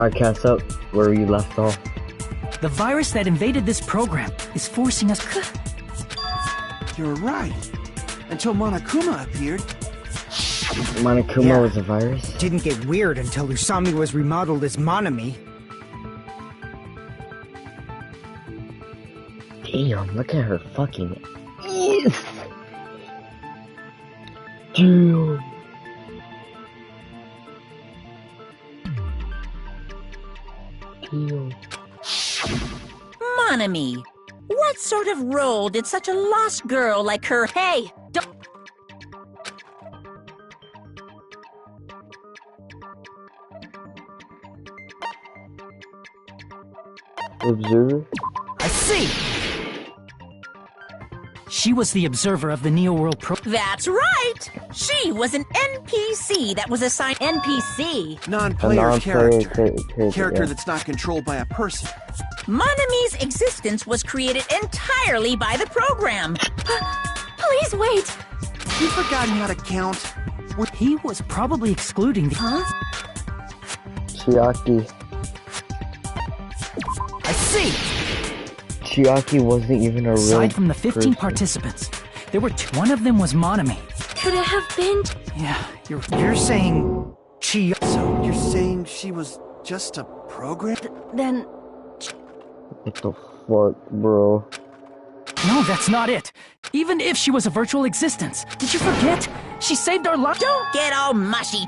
Alright, cast up where we left off. The virus that invaded this program is forcing us. You're right. Until Monokuma appeared. Monokuma was a virus? Didn't get weird until Usami was remodeled as Monami. Damn, look at her fucking ass. Damn. Damn. Monami, what sort of role did such a lost girl like her? Hey, don't. Observer? I see! She was the observer of the Neo World Pro. That's right! She was an NPC that was assigned NPC. Non-player character. Character yeah. that's not controlled by a person. Monami's existence was created entirely by the program. Please wait! You've forgotten how to count. He was probably excluding the. Huh? Chiaki. I see! Chiaki wasn't even a real Aside from the 15 person. participants, there were one of them was Monami. Could it have been? Yeah, You're saying Chi? So you're saying she was just a program? Then What the fuck, bro? No, that's not it. Even if she was a virtual existence, did you forget? She saved our lives. Don't get all mushy.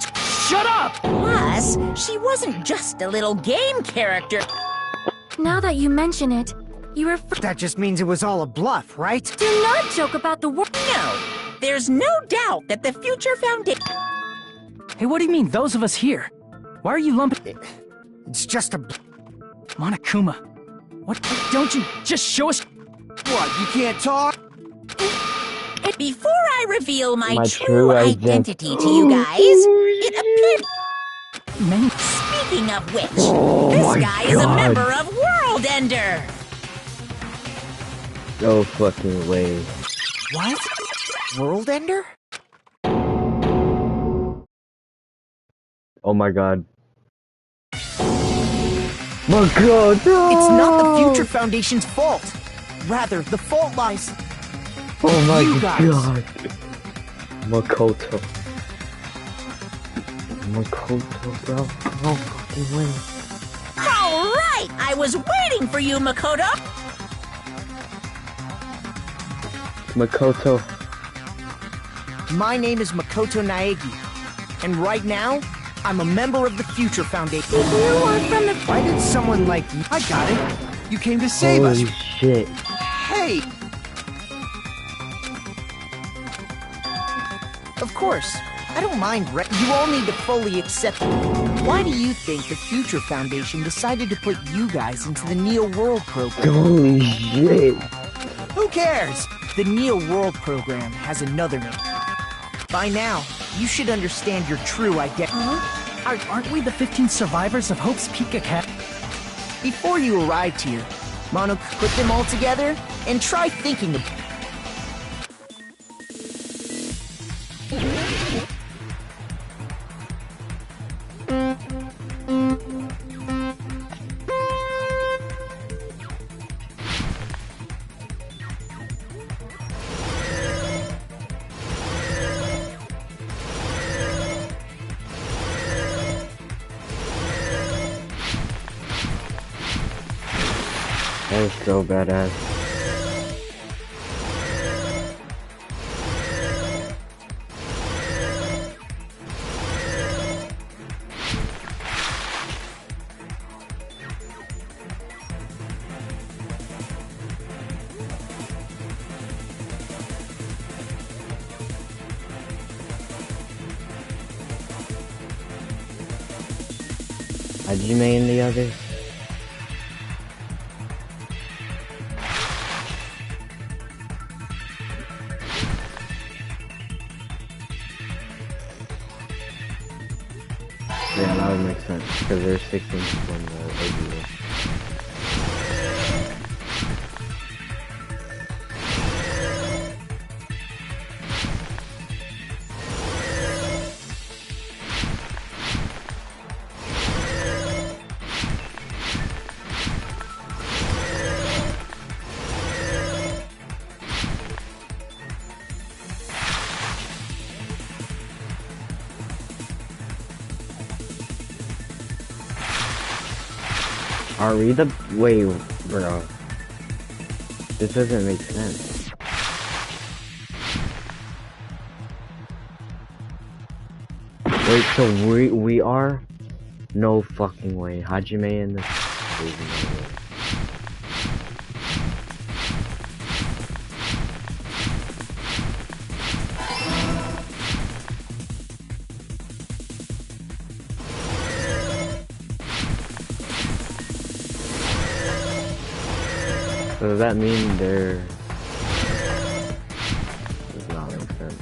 Shut up! Plus, she wasn't just a little game character. now that you mention it, you were. That just means it was all a bluff, right? Do not joke about the world. No, there's no doubt that the Future Foundation. Hey, what do you mean, those of us here? Why are you lumping. It's just a. Monokuma. What? Don't you just show us. What, you can't talk? Before I reveal my true true identity to you guys, it appears. Many. Speaking of which, Oh this my guy is a God. member of World Ender. No fucking way. What? World Ender? Oh my god. My god, no! It's not the Future Foundation's fault. Rather, the fault lies. Oh my you guys. god. Makoto. Makoto, bro. No fucking way. All right, I was waiting for you, Makoto. Makoto. My name is Makoto Naegi, and right now, I'm a member of the Future Foundation. You are from the. Why did someone like you? I got it. You came to save us. Holy shit. Hey! Of course. I don't mind. You all need to fully accept it. Why do you think the Future Foundation decided to put you guys into the Neo World program? Holy shit. Who cares? The Neo World program has another name. By now, you should understand your true identity. Aren't we the 15 survivors of Hope's Peak Academy? Before you arrived here, Mono, put them all together and try thinking of. That was so badass. Hajime and the others. Yeah, that would make sense, because there's 6 inches from the OG. Are we the wait, bro? This doesn't make sense. Wait, so we are? No fucking way. Hajime and the. So does that mean they're... Does not make sense.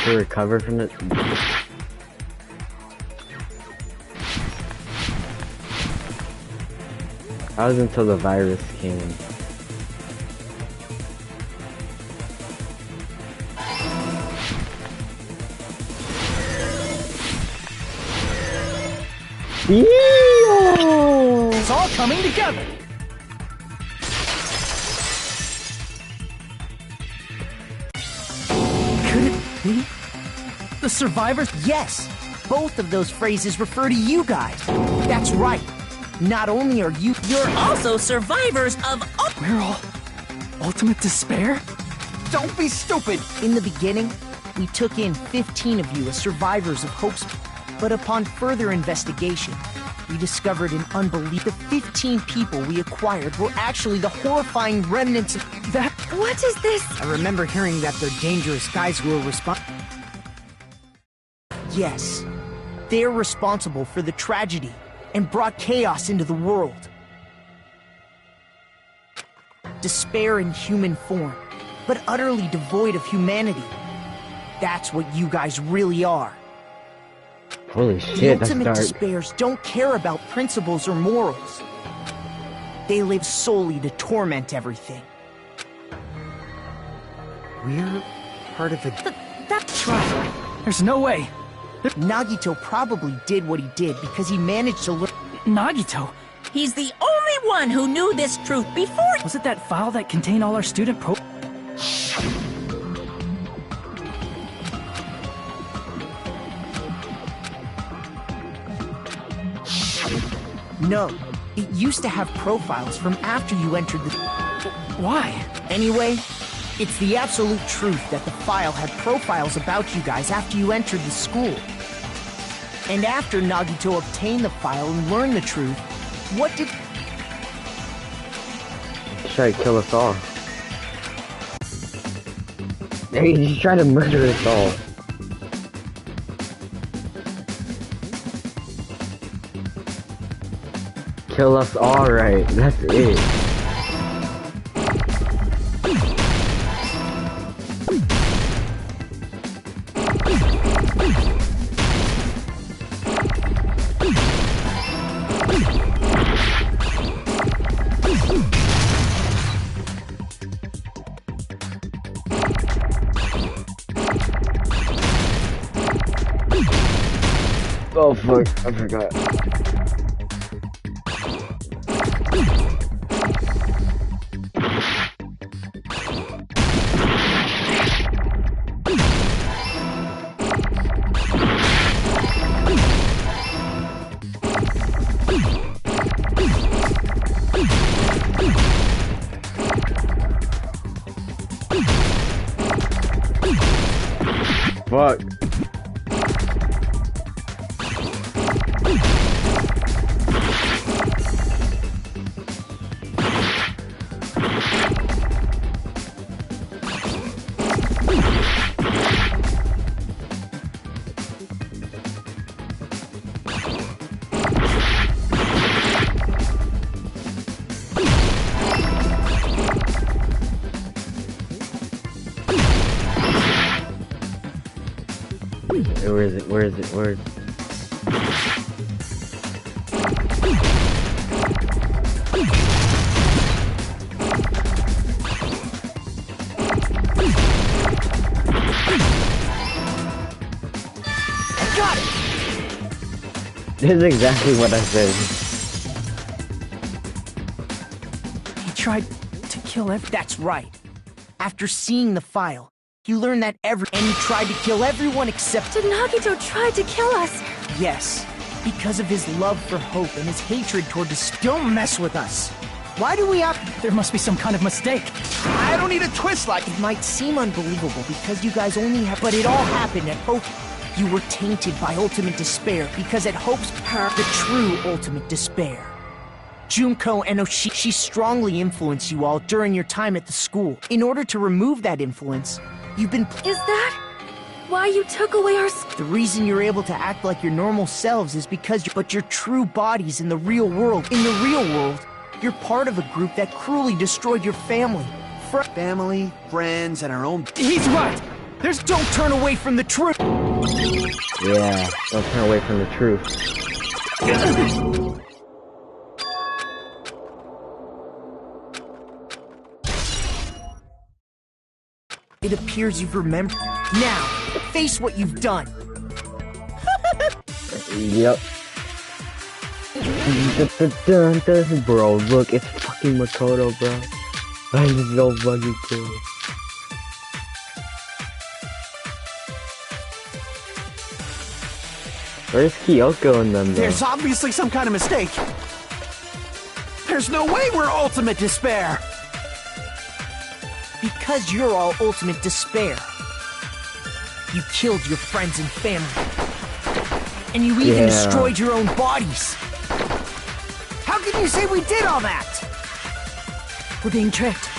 To recover from it. That was until the virus came. It's all coming together. Could it be the survivors? Yes, both of those phrases refer to you guys. That's right. Not only are you're Also survivors of... We're all ultimate despair? Don't be stupid! In the beginning, we took in 15 of you as survivors of Hope's... But upon further investigation, we discovered an unbelievable... The 15 people we acquired were actually the horrifying remnants of... That... What is this? I remember hearing that they're dangerous guys who are Yes, they're responsible for the tragedy and brought chaos into the world. Despair in human form, but utterly devoid of humanity. That's what you guys really are. Holy The shit, that's ultimate dark. despairs don't care about principles or morals. They live solely to torment everything. We're part of a... That's right. There's no way. Nagito probably did what he did because he managed to learn... Nagito? He's the only one who knew this truth before... Was it that file that contained all our student pro... No, it used to have profiles from after you entered the... Why? Anyway, it's the absolute truth that the file had profiles about you guys after you entered the school. And after Nagito obtained the file and learned the truth, what did... He's trying to kill us all. He's trying to murder us all. Kill us all, right? That's it. Oh fuck, I forgot. Fuck. Where is it? Where is it? Where is it? This is exactly what I said. He tried to kill That's right. After seeing the file, he learned that and he tried to kill everyone except... Did Nagito try to kill us? Yes, because of his love for Hope and his hatred toward Don't mess with us. Why do we have... There must be some kind of mistake. I don't need a twist like... It might seem unbelievable because you guys only have... But it all happened at Hope. You were tainted by ultimate despair because at Hope's the true ultimate despair. Junko and she strongly influenced you all during your time at the school. In order to remove that influence, you've been... Is that why you took away our... The reason you're able to act like your normal selves is because but your true bodies in the real world. In the real world, you're part of a group that cruelly destroyed your family. Family, friends, and our own... He's right! Don't turn away from the truth! Yeah, don't turn away from the truth. It appears you've remembered. Now, face what you've done. Yep. Bro, look, it's fucking Makoto, bro. I'm so fucking cool. Where's Kyoko and them, though? There's obviously some kind of mistake. There's no way we're ultimate despair. Because you're all ultimate despair. You killed your friends and family. And you even destroyed your own bodies. How can you say we did all that? We're being tricked.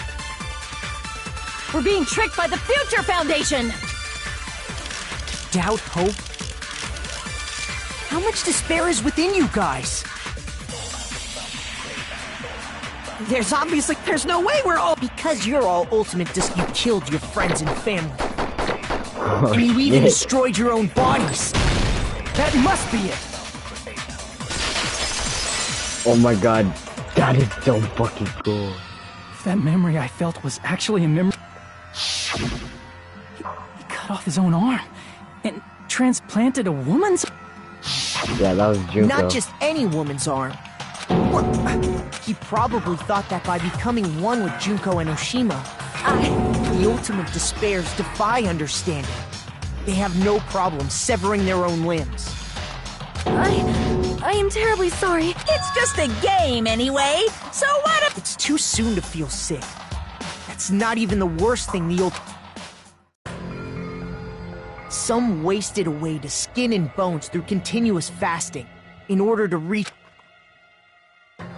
We're being tricked by the Future Foundation! Doubt, hope? How much despair is within you guys? There's no way we're all... Because you're all ultimate you killed your friends and family. And you even destroyed your own bodies. That must be it. Oh my god, that is so fucking cool. If that memory I felt was actually a memory... He cut off his own arm and transplanted a woman's... Yeah, that was Junko. Not just any woman's arm. What? He probably thought that by becoming one with Junko and Oshima, the ultimate despairs defy understanding. They have no problem severing their own limbs. I am terribly sorry. It's just a game anyway, so what if... It's too soon to feel sick. That's not even the worst thing Some wasted away to skin and bones through continuous fasting in order to reach...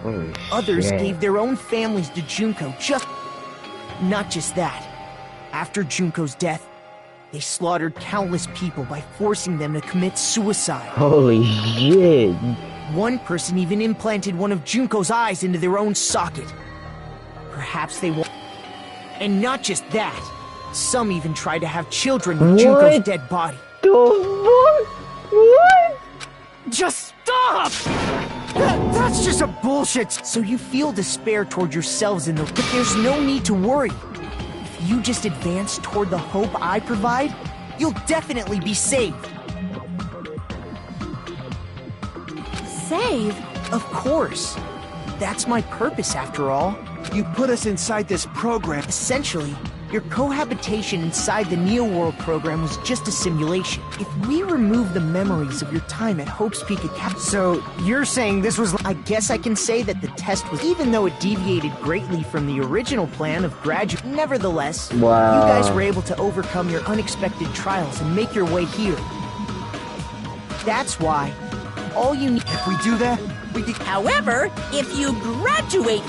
Holy Others shit. gave their own families to Junko Not just that. After Junko's death, they slaughtered countless people by forcing them to commit suicide. Holy shit. One person even implanted one of Junko's eyes into their own socket. Perhaps they won't... And not just that. Some even tried to have children with Junko's dead body. The fuck? What? Just stop! That's just a bullshit. So you feel despair toward yourselves but there's no need to worry. If you just advance toward the hope I provide, you'll definitely be saved. Save? Of course. That's my purpose, after all. You put us inside this program. Essentially, your cohabitation inside the Neo-World program was just a simulation. If we remove the memories of your time at Hope's Peak Academy... So, you're saying this was... I guess I can say that the test was... Even though it deviated greatly from the original plan of graduate... Nevertheless, you guys were able to overcome your unexpected trials and make your way here. That's why all you need... If we do that, we can... However, if you graduate...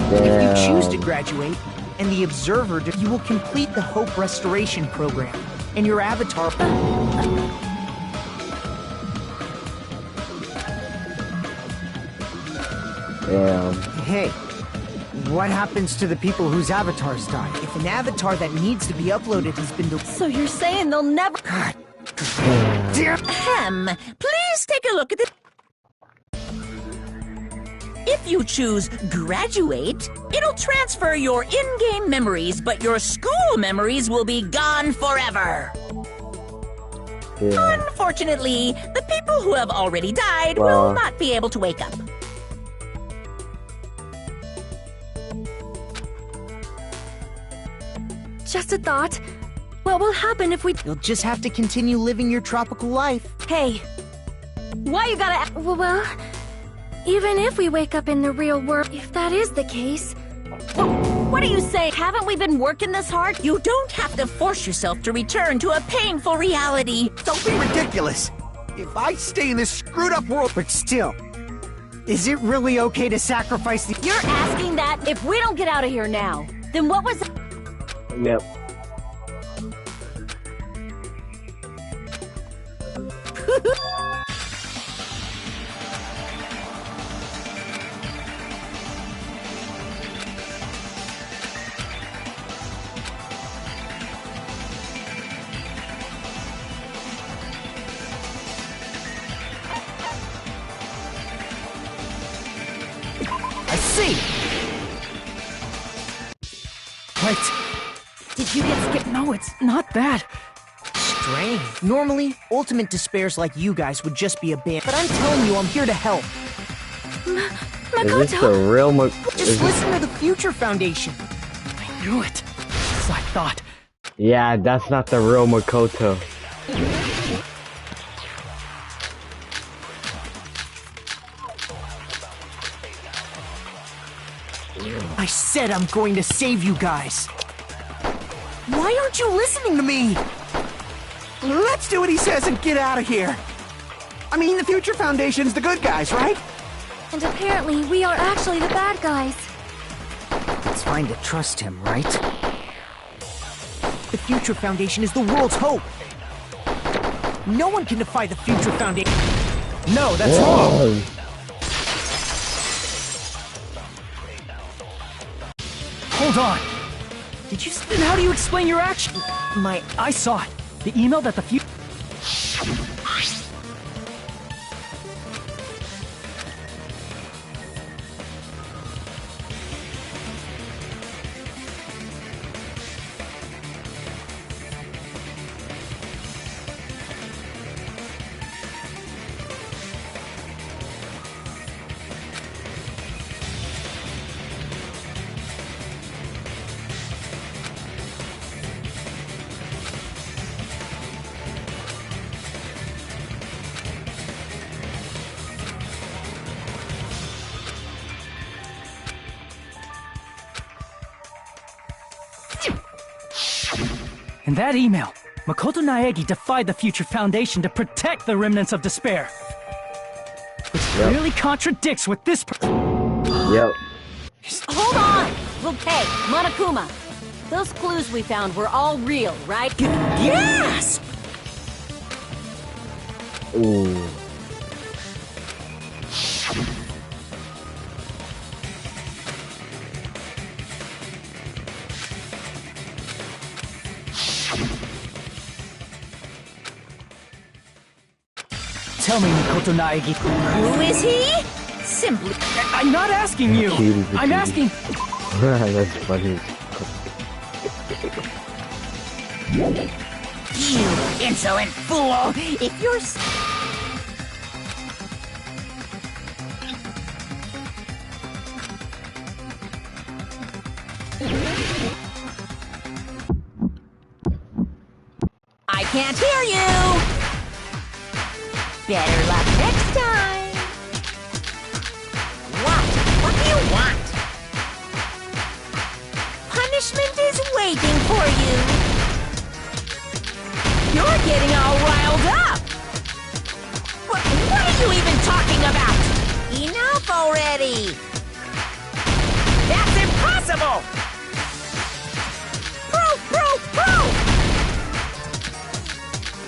If you choose to graduate, and the Observer, you will complete the Hope Restoration Program, and your avatar... Hey, what happens to the people whose avatars die? If an avatar that needs to be uploaded has been... So you're saying they'll never... God. Ahem. Please take a look at it. If you choose graduate, it'll transfer your in-game memories, but your school memories will be gone forever. Yeah. Unfortunately, the people who have already died Well- will not be able to wake up. Just a thought. What will happen if we... You'll just have to continue living your tropical life. Hey, why you gotta... Well, even if we wake up in the real world, if that is the case... What do you say? Haven't we been working this hard? You don't have to force yourself to return to a painful reality. Don't be ridiculous. If I stay in this screwed up world... But still, is it really okay to sacrifice the... You're asking that if we don't get out of here now, then what was... Yep. I see! Wait, Did you get skipped? no, it's not that. Strange. Normally, ultimate despairs like you guys would just be abandoned. But I'm telling you, I'm here to help. Is this the real Just listen to the Future Foundation. I knew it. As I thought. Yeah, that's not the real Makoto. I said I'm going to save you guys. Why aren't you listening to me? Let's do what he says and get out of here. I mean, the Future Foundation's the good guys, right? And apparently, we are actually the bad guys. It's fine to trust him, right? The Future Foundation is the world's hope. No one can defy the Future Foundation. No, that's wrong. Whoa. Hold on. Did you... Then how do you explain your action? I saw it. The email that the few... In that email, Makoto Naegi defied the Future Foundation to protect the remnants of despair. Which clearly contradicts what this Yep. Hold on! Okay, Monokuma. Those clues we found were all real, right? Yes! Ooh. Tell me, Makoto Naegi. Who is he? Simply... I'm not asking you. Cutie, I'm cutie. asking... That's funny. You insolent fool! If you're... I can't hear you! Better luck next time! What? What do you want? Punishment is waiting for you! You're getting all riled up! What are you even talking about? Enough already! That's impossible! Proof!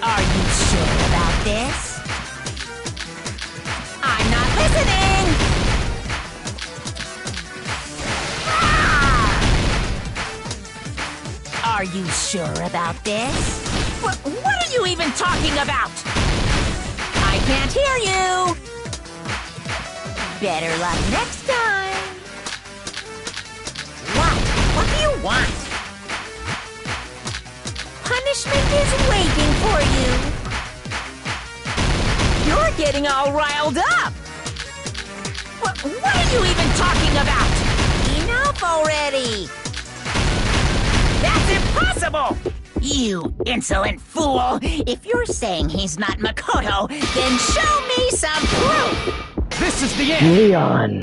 Are you sure about this? I'm not listening! Ah! Are you sure about this? What are you even talking about? I can't hear you! Better luck next time! What do you want? Punishment is waiting for you! You're getting all riled up! What are you even talking about? Enough already! That's impossible! You insolent fool! If you're saying he's not Makoto, then show me some proof! This is the end! Leon!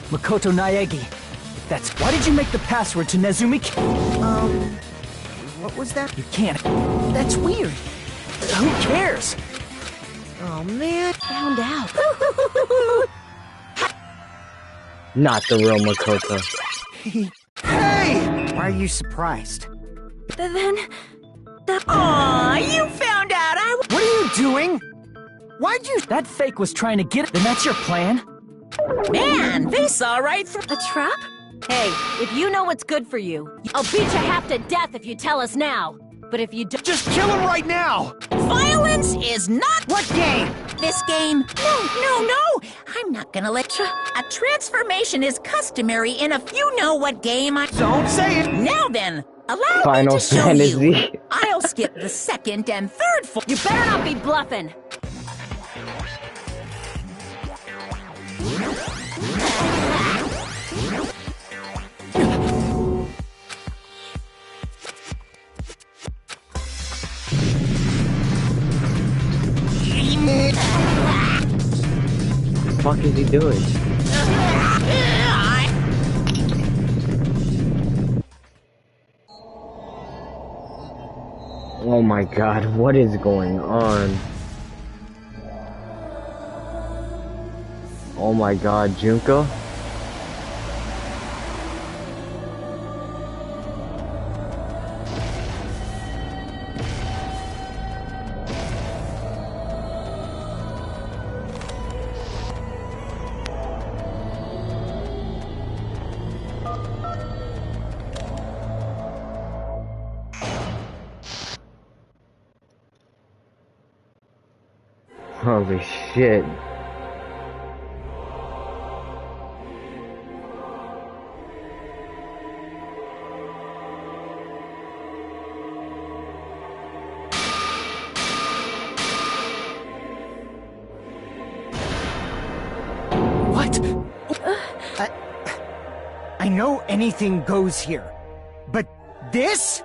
Makoto Naegi. That's why did you make the password to Nezumi? What was that? You can't. That's weird. Who cares? Oh, man. Found out. Not the real Makoto. Hey! Why are you surprised? Then... Aw, you found out What are you doing? Why'd you... That fake was trying to get it. Then that's your plan? Man, they saw right through... A trap? Hey, if you know what's good for you, I'll beat you half to death if you tell us now. But if you don't... Just kill him right now! Violence is not... What game? This game? No! I'm not gonna let you... A transformation is customary in a you-know-what game I... Don't say it! Now then, allow Final me to show Fantasy. you. I'll skip the second and third You better not be bluffing. What the fuck is he doing? Oh my god, what is going on? Oh my god, Junko? Holy shit. What? I know anything goes here, but this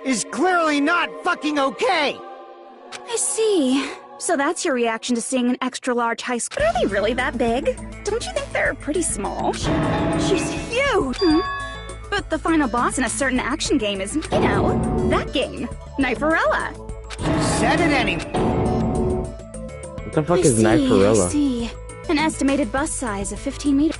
is clearly not fucking okay! I see. So that's your reaction to seeing an extra-large high school. Are they really that big? Don't you think they're pretty small? She's huge! But the final boss in a certain action game is, you know, that game. Kniferella. Said it anyway. What the fuck is I Kniferella? see. An estimated bust size of 15 meters.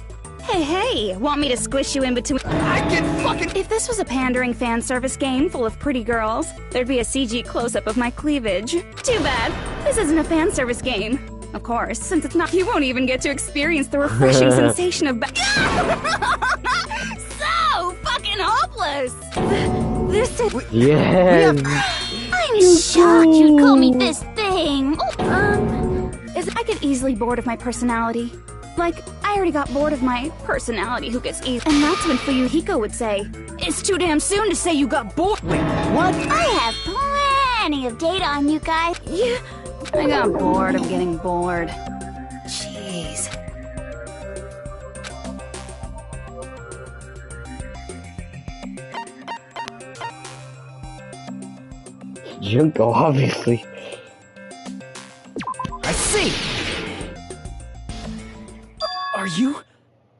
Hey, want me to squish you in between? I can fucking... If this was a pandering fan service game full of pretty girls, there'd be a CG close-up of my cleavage. Too bad. This isn't a fan service game. Of course, since it's not, you won't even get to experience the refreshing sensation of so fucking hopeless! This is... Yes! I'm shocked you'd call me this thing! I get easily bored of my personality. Like, I already got bored of my personality who gets easy. And that's when Fuyuhiko would say, "It's too damn soon to say you got bored." Wait, what? I have plenty of data on you guys. Yeah, I got bored of getting bored. Jeez. Junko, obviously. I see! Are you...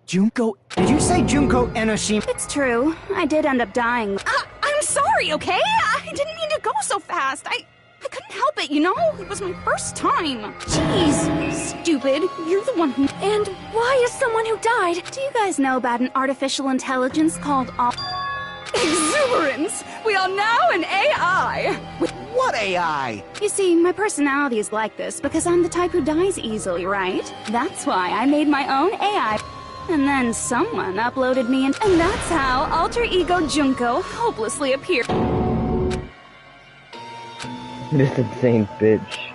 Junko? Did you say Junko Enoshima? It's true. I did end up dying. I'm sorry, okay? I didn't mean to go so fast. I couldn't help it, you know? It was my first time. Jeez, stupid. You're the one who... And why is someone who died? Do you guys know about an artificial intelligence called Exuberance? We are now an AI. What AI? You see, my personality is like this because I'm the type who dies easily, right? That's why I made my own AI. And then someone uploaded me, and that's how Alter Ego Junko hopelessly appeared. This insane bitch.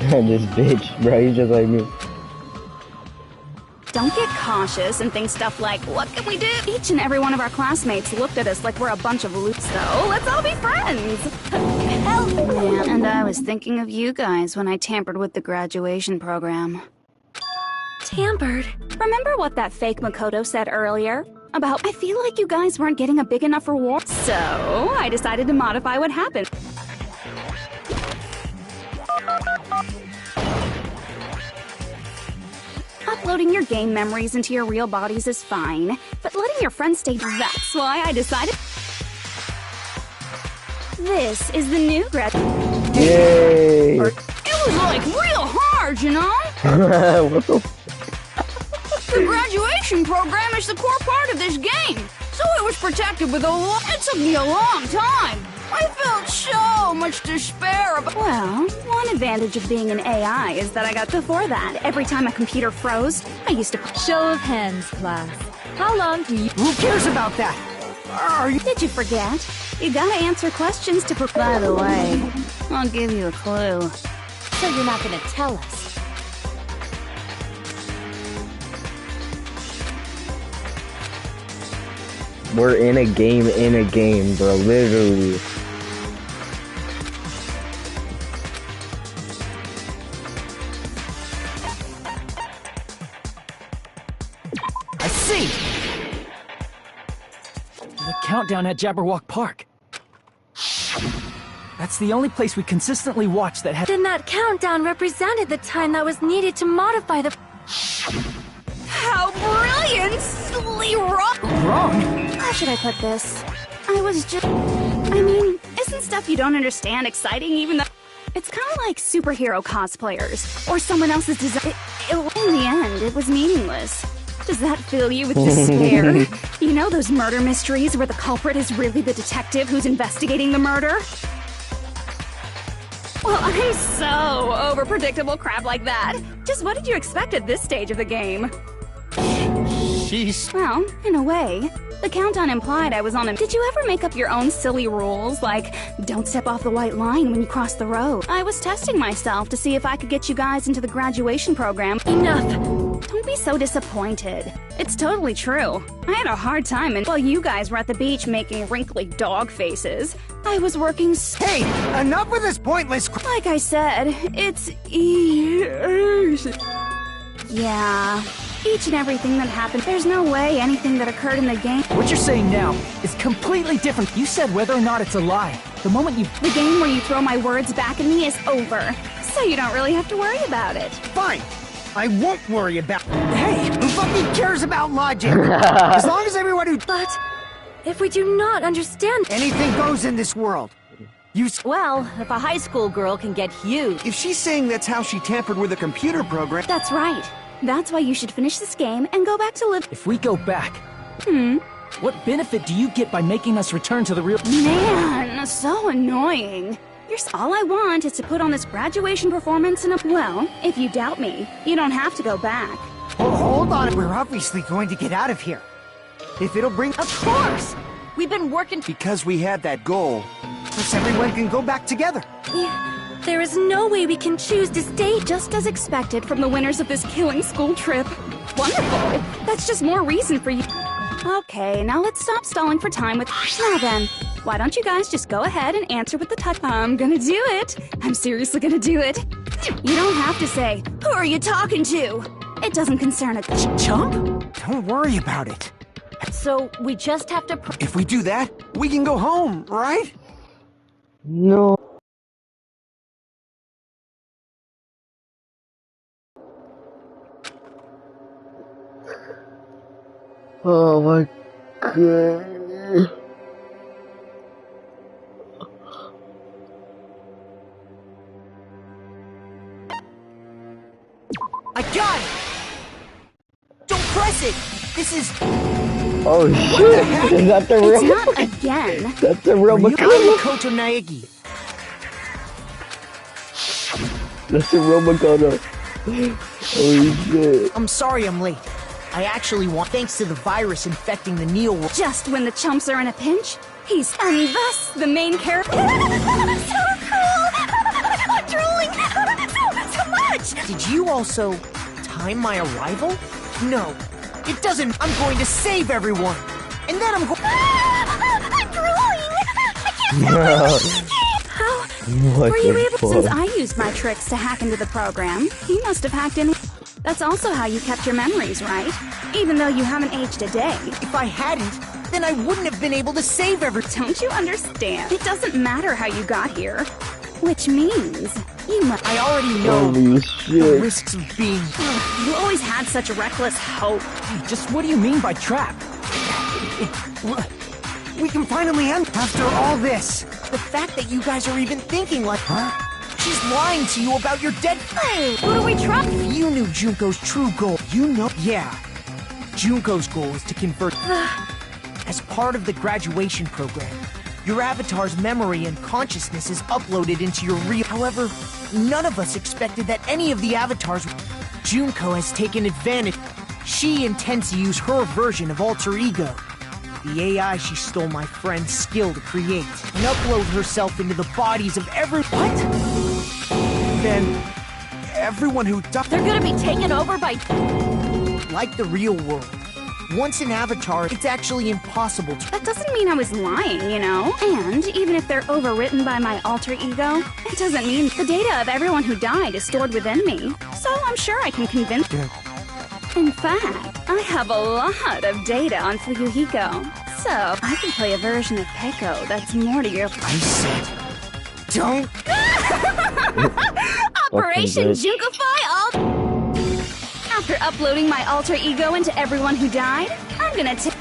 This bitch, bro, he's just like me. Don't get cautious and think stuff like, what can we do? Each and every one of our classmates looked at us like we're a bunch of loops, so let's all be friends. Help! Yeah, and I was thinking of you guys when I tampered with the graduation program. Tampered? Remember what that fake Makoto said earlier? About, I feel like you guys weren't getting a big enough reward. So, I decided to modify what happened. Uploading your game memories into your real bodies is fine, but letting your friends stay, that's why I decided. This is the new grad. Yay! It was like real hard, you know? What the The graduation program is the core part of this game, so it was protected with it took me a long time. I felt so much despair about— Well, one advantage of being an AI is that I got before that. Every time a computer froze, I used to— Show of hands, class. How long do you— Who cares about that? Are you— Did you forget? You gotta answer questions to— By the way, I'll give you a clue. So you're not gonna tell us? We're in a game, bro, literally. I see! The countdown at Jabberwock Park. That's the only place we consistently watch that had— Then that countdown represented the time that was needed to modify the— How brilliantly wrong! How should I put this? I was just— I mean, isn't stuff you don't understand exciting even though— It's kind of like superhero cosplayers, or someone else's design. In the end, it was meaningless. Does that fill you with despair? You know those murder mysteries where the culprit is really the detective who's investigating the murder? Well, I'm so over predictable crap like that. Just what did you expect at this stage of the game? She's— Well, in a way. The countdown implied I was on a— Did you ever make up your own silly rules, like, don't step off the white line when you cross the road? I was testing myself to see if I could get you guys into the graduation program. Enough! Don't be so disappointed. It's totally true. I had a hard time, and while you guys were at the beach making wrinkly dog faces, I was working Hey, enough with this pointless Like I said, it's Yeah. Each and everything that happened, there's no way anything that occurred in the game— What you're saying now is completely different. You said whether or not it's a lie. The moment you— The game where you throw my words back at me is over, so you don't really have to worry about it. Fine! I won't worry about— Hey, who fucking cares about logic? As long as everyone who— But if we do not understand— Anything goes in this world. Well, if a high school girl can get huge— If she's saying that's how she tampered with a computer program— That's right. That's why you should finish this game and go back to live— If we go back, what benefit do you get by making us return to the real— Man, so annoying. All I want is to put on this graduation performance and well, if you doubt me, you don't have to go back. Oh, hold on, we're obviously going to get out of here. If it'll bring— Of course! We've been working— Because we had that goal, plus everyone can go back together. There is no way we can choose to stay— Just as expected from the winners of this killing school trip. Wonderful! That's just more reason for you— Okay, now let's stop stalling for time with— Now then, why don't you guys just go ahead and answer with the touch— I'm gonna do it! I'm seriously gonna do it! You don't have to say, who are you talking to? It doesn't concern a— Chump? Don't worry about it. So, we just have to— If we do that, we can go home, right? No. Oh my god. I got it! Don't press it! This is... Oh shit! Is that the real? It's not again! That's the real Makoto. Makoto Naegi. That's the real Makoto. Holy shit. I'm sorry I'm late. I actually want, thanks to the virus infecting the Neo world. Just when the chumps are in a pinch, he's— And thus, the main character— So cool! I'm drooling! So you also time my arrival? No, it doesn't. I'm going to save everyone. And then I'm going... I'm drooling! I can't stop How were you able... Since I used my tricks to hack into the program, he must have hacked in... That's also how you kept your memories, right? Even though you haven't aged a day. If I hadn't, then I wouldn't have been able to save everyone. Don't you understand? It doesn't matter how you got here. Which means you must... I already know the risks of being... You always had such reckless hope. Hey, just what do you mean by trap? We can finally end after all this. The fact that you guys are even thinking like... Huh? She's lying to you about your dead... Who do we trust? If you knew Junko's true goal, you know... Yeah. Junko's goal is to convert... As part of the graduation program, your avatar's memory and consciousness is uploaded into your real... However, none of us expected that any of the avatars... Junko has taken advantage. She intends to use her version of Alter Ego, the AI she stole my friend's skill to create, and upload herself into the bodies of every... What? Then, everyone who died... They're gonna be taken over by... Like the real world. Once an avatar, it's actually impossible to... That doesn't mean I was lying, you know? And even if they're overwritten by my alter ego, it doesn't mean the data of everyone who died is stored within me. So I'm sure I can convince... In fact, I have a lot of data on Fuyuhiko. So I can play a version of Peko that's more to your... I said... Don't... Operation Junkify all... After uploading my alter ego into everyone who died, I'm gonna take...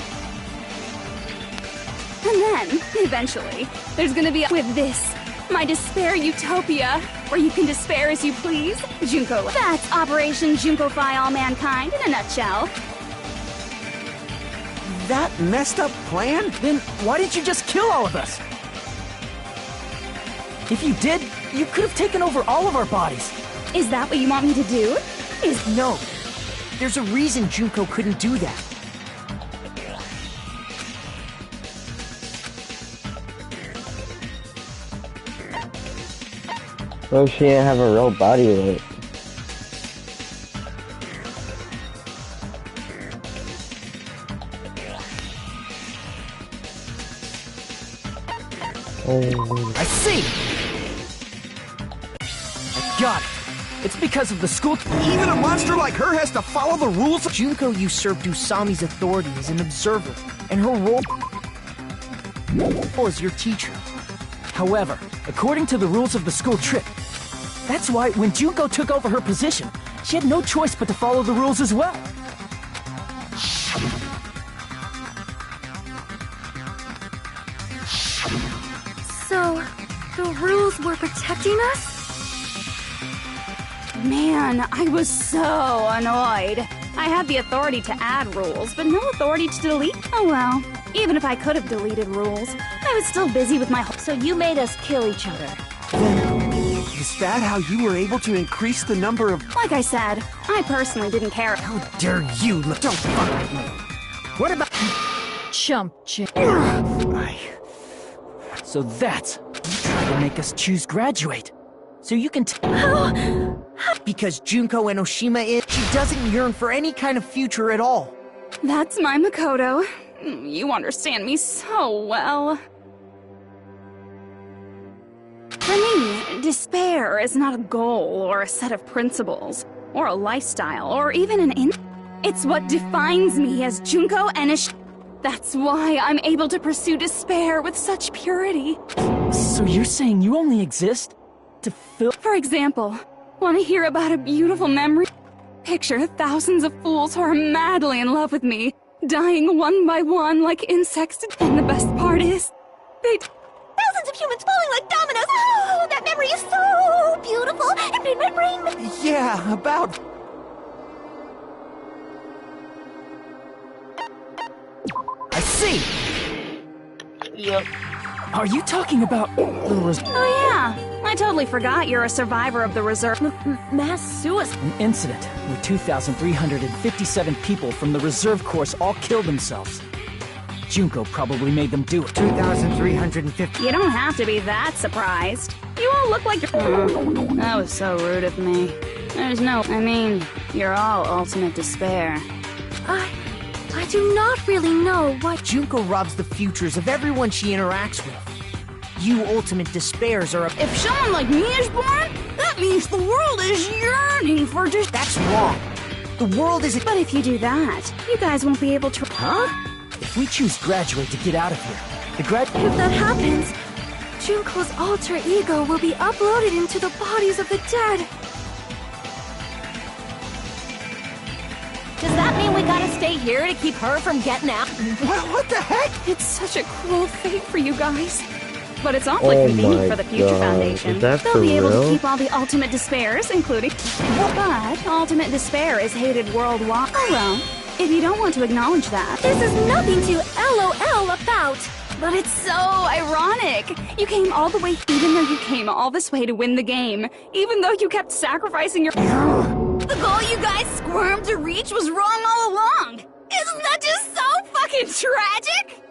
And then, eventually, there's gonna be with this, my despair utopia, where you can despair as you please. Junko. That's Operation Junkify all mankind in a nutshell. That messed up plan? Then why didn't you just kill all of us? If you did, you could have taken over all of our bodies. Is that what you want me to do? No. There's a reason Junko couldn't do that. Well, she didn't have a real body weight. Oh. I see! I got it. It's because of the school... Even a monster like her has to follow the rules of... Junko usurped Usami's authority as an observer, and her role as your teacher. However, according to the rules of the school trip, that's why when Junko took over her position, she had no choice but to follow the rules as well. So, the rules were protecting us? Man, I was so annoyed. I had the authority to add rules, but no authority to delete. Oh well, even if I could have deleted rules, I was still busy with my whole... So you made us kill each other. Is that how you were able to increase the number of... Like I said, I personally didn't care. How dare you look... Don't fuck with me. What about... Chump chick. So that's... You tried to make us choose graduate. So you can Because Junko and Oshima she doesn't yearn for any kind of future at all. That's my Makoto. You understand me so well. For me, despair is not a goal or a set of principles, or a lifestyle, or even an It's what defines me as Junko and That's why I'm able to pursue despair with such purity. So you're saying you only exist to fill... For example, want to hear about a beautiful memory? Picture thousands of fools who are madly in love with me, dying one by one like insects. And the best part is, Thousands of humans falling like dominoes! Oh, that memory is so beautiful! It made my brain... Yeah, about... I see! Yep. Are you talking about the Oh yeah, I totally forgot you're a survivor of the reserve... Mass suicide. An incident where 2,357 people from the reserve course all killed themselves. Junko probably made them do it. 2,350. You don't have to be that surprised. You all look like you're... that was so rude of me. There's no... I mean, you're all ultimate despair. I do not really know what... Junko robs the futures of everyone she interacts with. You ultimate despairs are a... If someone like me is born, that means the world is yearning for just... That's wrong. The world is... But if you do that, you guys won't be able to... Huh? If we choose graduate to get out of here, If that happens, Junko's alter ego will be uploaded into the bodies of the dead. Does that mean we gotta stay here to keep her from getting out? What the heck? It's such a cruel fate for you guys. But it's awfully convenient for the Future Foundation. Is that They'll for be able real? to keep all the ultimate despairs, including... But ultimate despair is hated worldwide. Oh well, if you don't want to acknowledge that... This is nothing to LOL about. But it's so ironic. You came all the way, even though you came all this way to win the game. Even though you kept sacrificing your... The goal you guys squirmed to reach was wrong all along. Isn't that just so fucking tragic?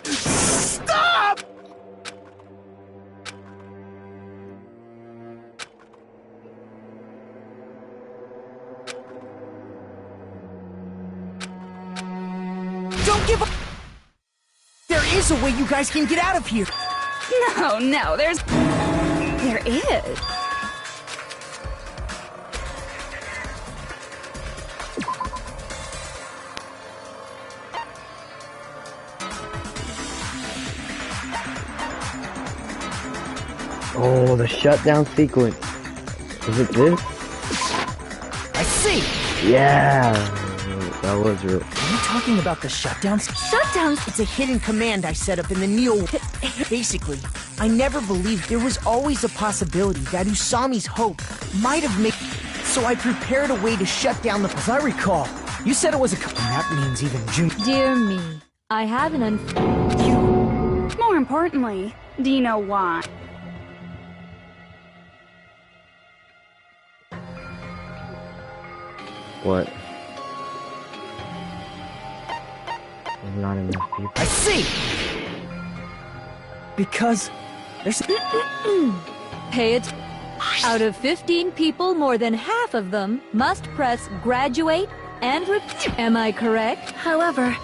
Stop! Don't give up! There is a way you guys can get out of here! No, there is. Oh, the shutdown sequence. Is it this? I see! Yeah, that was real. are you talking about the shutdowns? Shutdowns? It's a hidden command I set up in the Neo... Basically, I never believed there was always a possibility that Usami's hope might have made... So I prepared a way to shut down the... As I recall, you said it was a... And that means even Jun... Dear me, I have an More importantly, do you know why? What? There's not enough people. I see! Because there's... Pay it. Out of 15 people, more than half of them must press graduate and Am I correct? However,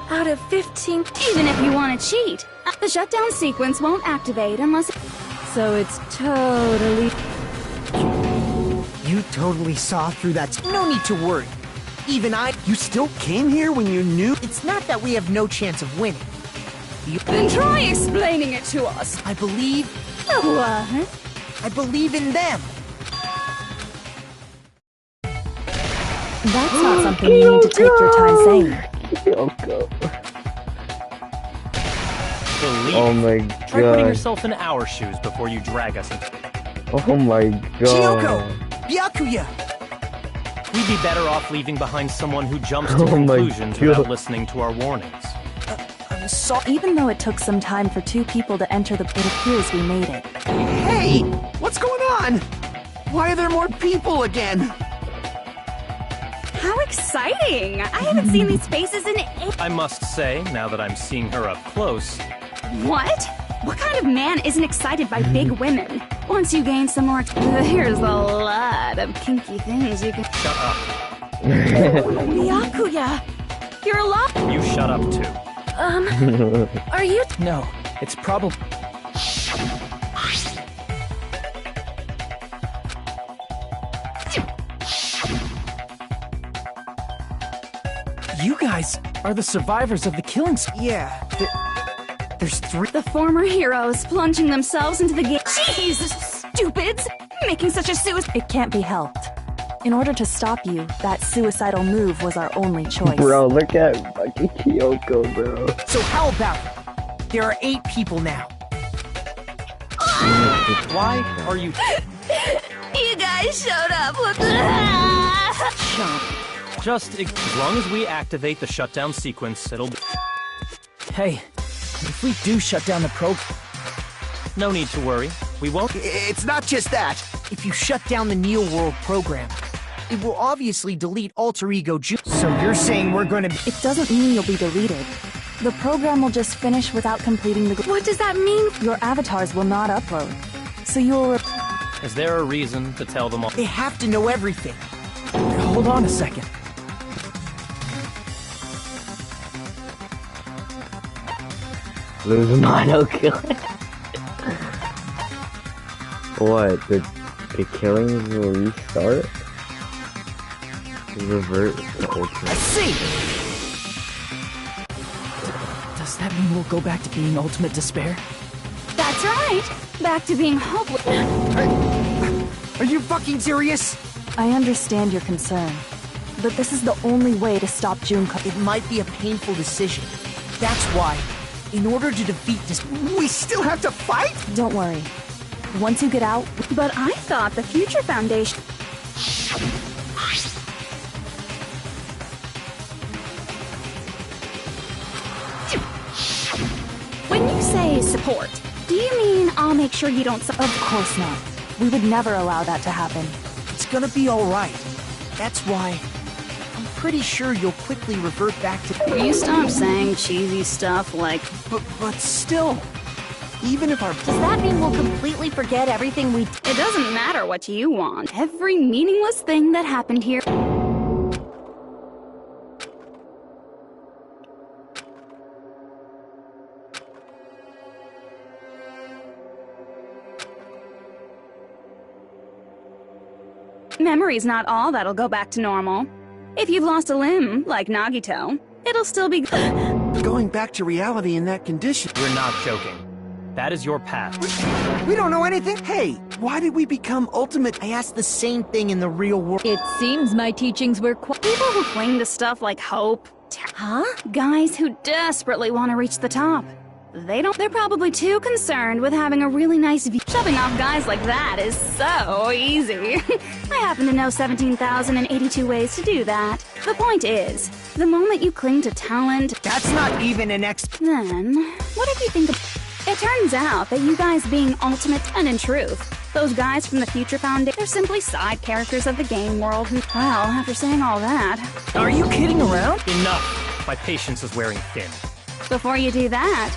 out of 15... Even if you want to cheat, the shutdown sequence won't activate unless... So it's totally... You totally saw through that... No need to worry. Even I... You still came here when you knew? It's not that we have no chance of winning. Then try explaining it to us. I believe... What? I believe in them. That's not something you need to take your time saying. Kyoko. Believe. Oh my Try putting god. yourself in our shoes before you drag us in. Oh my Kyoko! god. Byakuya! We'd be better off leaving behind someone who jumps to Oh my conclusions God. without listening to our warnings. I'm sorry. Even though it took some time for 2 people to enter the... It appears we made it. Hey! What's going on? Why are there more people again? How exciting! I haven't seen these faces in I must say, now that I'm seeing her up close, What? What kind of man isn't excited by big women? Once you gain some more... There's a lot of kinky things you can... shut up. Byakuya! You're a lot... You shut up too. Are you... No, it's probably... You guys are the survivors of the killings. Yeah, there's 3... The former heroes plunging themselves into the game. Jeez, stupids! Making such a suicide... It can't be helped. In order to stop you, that suicidal move was our only choice. Bro, look at fucking Kyoko, bro. So how about it? There are 8 people now. Why are you... You guys showed up with... Just as long as we activate the shutdown sequence, it'll be... Hey, if we do shut down the program... No need to worry. We won't... It's not just that. If you shut down the Neo World program, it will obviously delete Alter Ego So you're saying we're gonna... It doesn't mean you'll be deleted. The program will just finish without completing the... What does that mean? Your avatars will not upload. So you'll... Is there a reason to tell them all? They have to know everything. Hold on a second. Lose mono killing. What? The killings will restart? Revert the ultimate. I see! Does that mean we'll go back to being ultimate despair? That's right. Back to being hopeless. Are you fucking serious? I understand your concern, but this is the only way to stop Junko. It might be a painful decision. That's why, in order to defeat this... We still have to fight? Don't worry. Once you get out... But I thought the Future Foundation... When you say support, do you mean I'll make sure you don't... Of course not. We would never allow that to happen. It's gonna be alright. That's why... I'm pretty sure you'll quickly revert back to... You stop saying cheesy stuff like... But still, even if our... Does that mean we'll completely forget everything we... It doesn't matter what you want. Every meaningless thing that happened here... Memory's not all that'll go back to normal. If you've lost a limb, like Nagito, it'll still be... Going back to reality in that condition... You're not joking. That is your past. We don't know anything? Hey, why did we become ultimate... I asked the same thing in the real world. It seems my teachings were People who cling to stuff like hope... Huh? Guys who desperately want to reach the top. They're probably too concerned with having a really nice view. Shoving off guys like that is so easy. I happen to know 17,082 ways to do that. The point is, the moment you cling to talent... That's not even an Then, what if you think of... It turns out that you guys being ultimate, and in truth, those guys from the Future Foundation, they're simply side characters of the game world who... Well, after saying all that... Are you kidding around? Enough! My patience is wearing thin. Before you do that...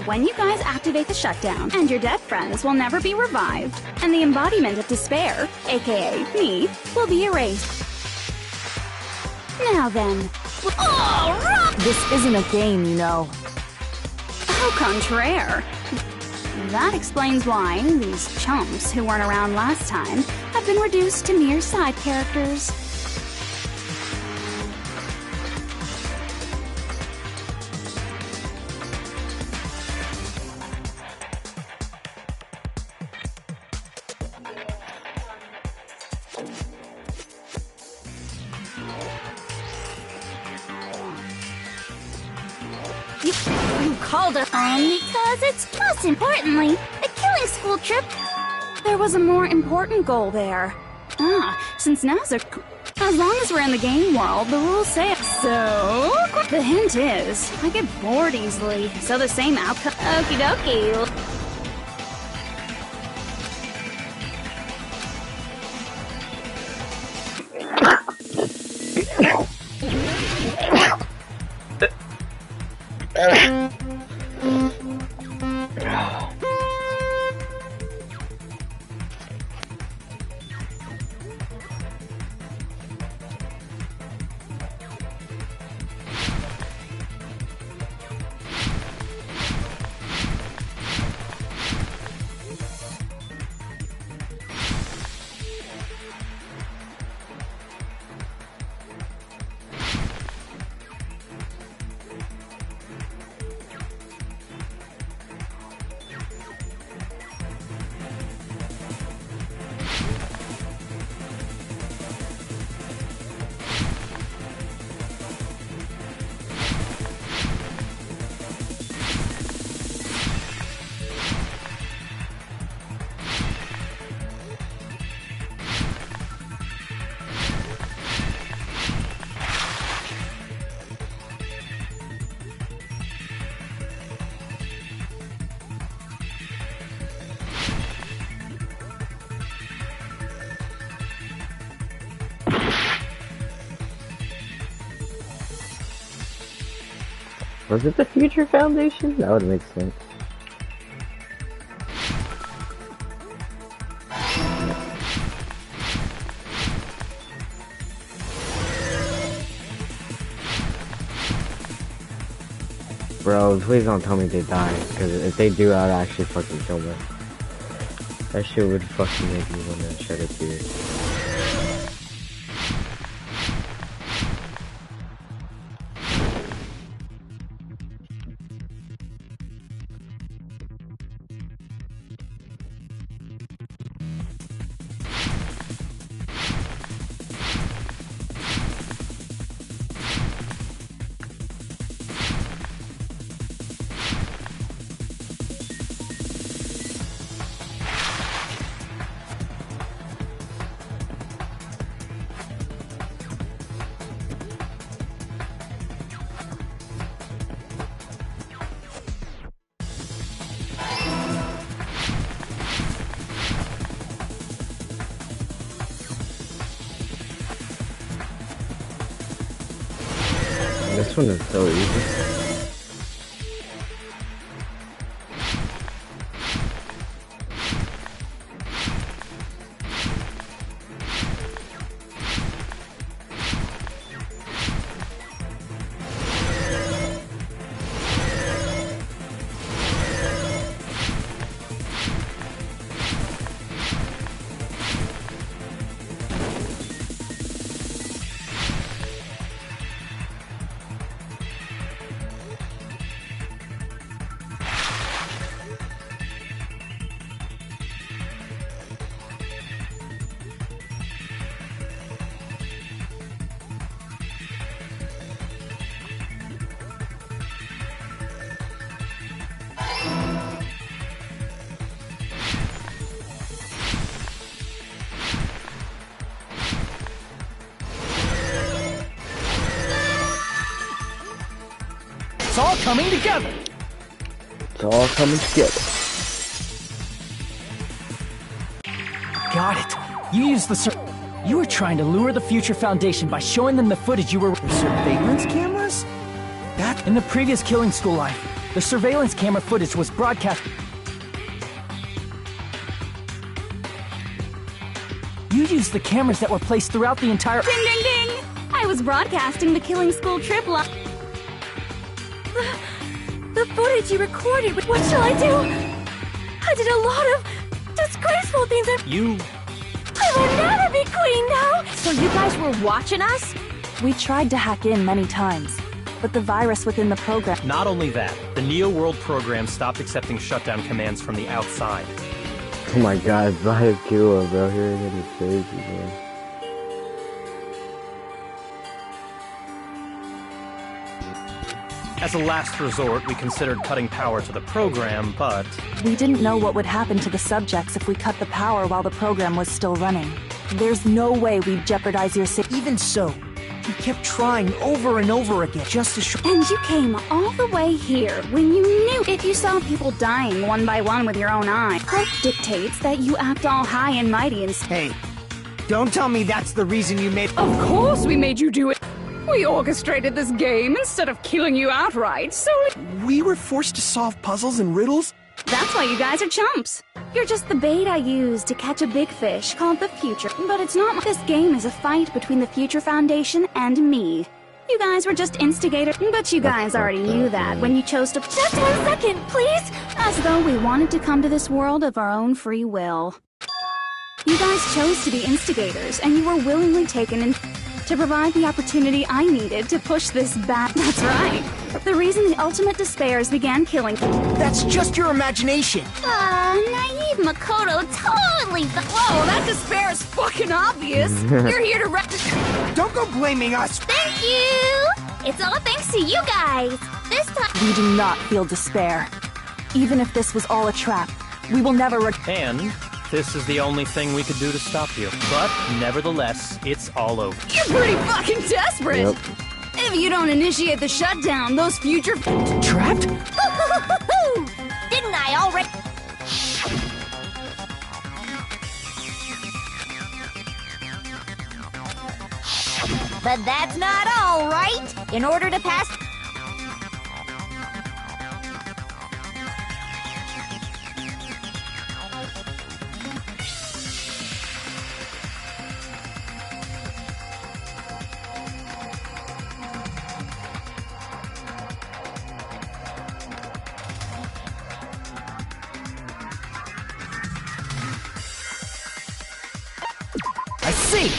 When you guys activate the shutdown, and your dead friends will never be revived, and the embodiment of despair, aka me, will be erased. Now then... Oh, This isn't a game, you know. Au contraire. That explains why these chumps who weren't around last time have been reduced to mere side characters. You called us on because it's most importantly a killing school trip. There was a more important goal there. Since now's as long as we're in the game world, the rules say it. So, the hint is, I get bored easily, so the same outcome. Okie dokie. Was it the Future Foundation? That would make sense. Bro, please don't tell me they die, because if they do, I'd actually fucking kill them. That shit would fucking make me want to shed a tear. This one is so easy. It's all coming together! It's all coming together. Got it. You used the You were trying to lure the Future Foundation by showing them the footage you were— Surveillance cameras? That— In the previous Killing School life, the surveillance camera footage was broadcast— You used the cameras that were placed throughout the entire— Ding ding ding! I was broadcasting the Killing School trip live. The footage you recorded, what shall I do? I did a lot of disgraceful things. I will never be queen now! So you guys were watching us? We tried to hack in many times, but the virus within the program— Not only that, the Neo World program stopped accepting shutdown commands from the outside. Oh my god, Zaya Killa, bro, hearing it is crazy, man. As a last resort, we considered cutting power to the program, but we didn't know what would happen to the subjects if we cut the power while the program was still running. There's no way we'd jeopardize your safety. Even so, we kept trying over and over again just to show— And you came all the way here when you knew if you saw people dying one by one with your own eye. Hope dictates that you act all high and mighty and— Hey, don't tell me that's the reason you made— Of course we made you do it! We orchestrated this game instead of killing you outright, so— We were forced to solve puzzles and riddles? That's why you guys are chumps. You're just the bait I used to catch a big fish called the Future. But it's not— This game is a fight between the Future Foundation and me. You guys were just instigators, but you guys already knew that when you chose to— Just 1 second, please! As though we wanted to come to this world of our own free will. You guys chose to be instigators, and you were willingly taken in to provide the opportunity I needed to push this back. That's right. The reason the ultimate despairs began killing— That's just your imagination! Naive Makoto totally— Whoa, that despair is fucking obvious! You're here to Don't go blaming us! Thank you! It's all thanks to you guys! This time— We do not feel despair. Even if this was all a trap, we will never— And this is the only thing we could do to stop you. But nevertheless, it's all over. You're pretty fucking desperate! Yep. If you don't initiate the shutdown, those future— Trapped? Didn't I already— But that's not all, right? In order to pass— see.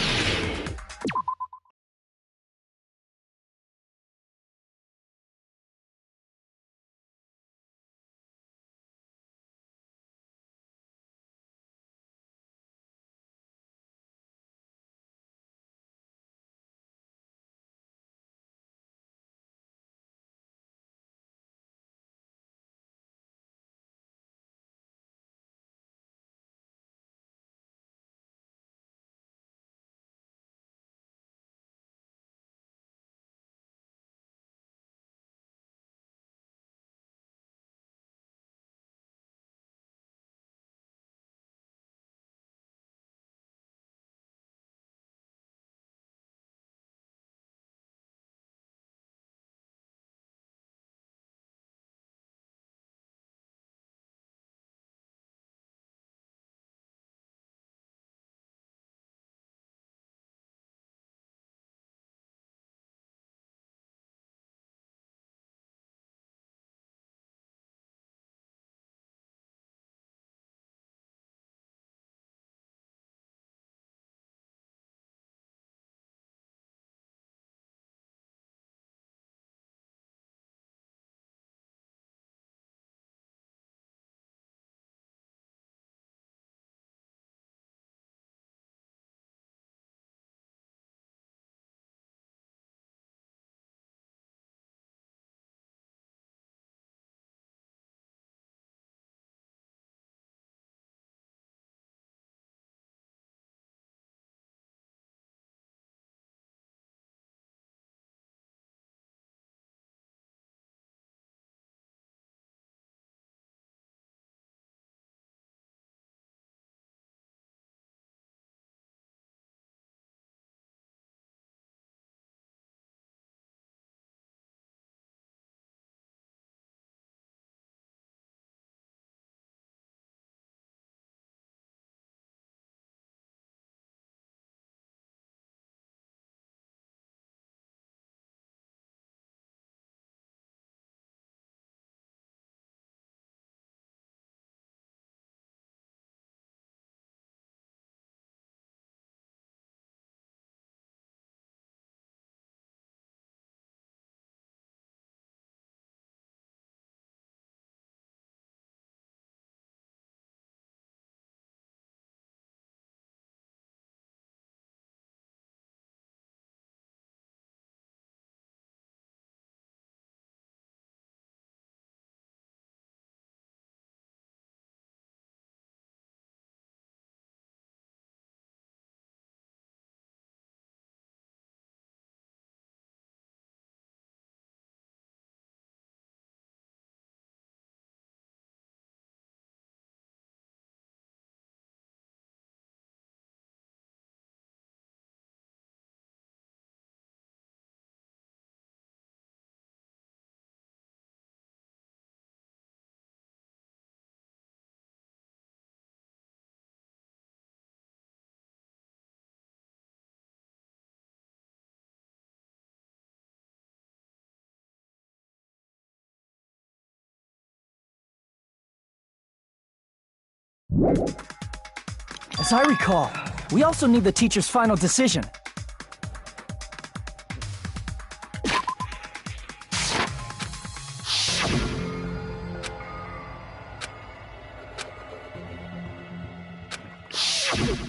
As I recall, we also need the teacher's final decision.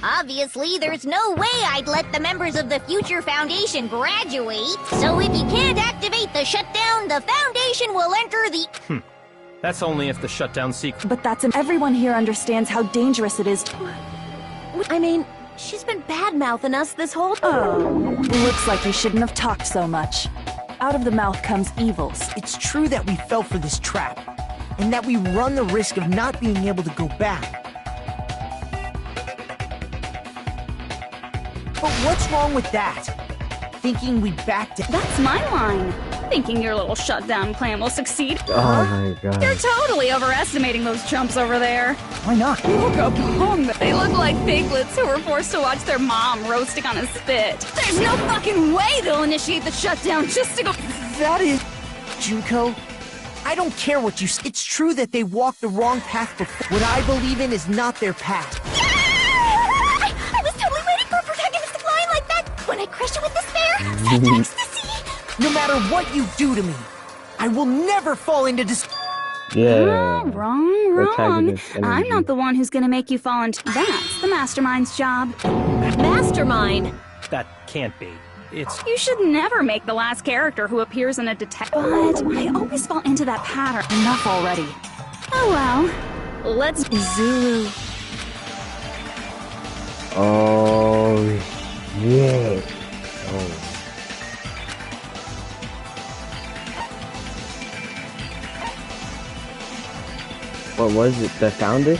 Obviously, there's no way I'd let the members of the Future Foundation graduate. So if you can't activate the shutdown, the Foundation will enter the... That's only if the shutdown sequence... But that's... Everyone here understands how dangerous it is. I mean, she's been bad-mouthing us this whole... Oh, looks like you shouldn't have talked so much. Out of the mouth comes evils. It's true that we fell for this trap, and that we run the risk of not being able to go back. But what's wrong with that? Thinking we backed it. That's my line. Thinking your little shutdown plan will succeed. Oh my god. You're totally overestimating those chumps over there. Why not? Look up home. They look like piglets who were forced to watch their mom roasting on a spit. There's no fucking way they'll initiate the shutdown just to go... That is... Junko, I don't care what you say. It's true that they walked the wrong path before. What I believe in is not their path. I was totally waiting for a protagonist to there? No matter what you do to me, I will never fall into Yeah. Wrong. Protagonist I'm energy. not the one who's gonna make you fall into. That's the mastermind's job. Mastermind. That can't be. It's... You should never make the last character who appears in a detective. But I always fall into that pattern. Enough already. Oh well. Let's. Izuru. Oh, yeah. Oh. What was it? The founder?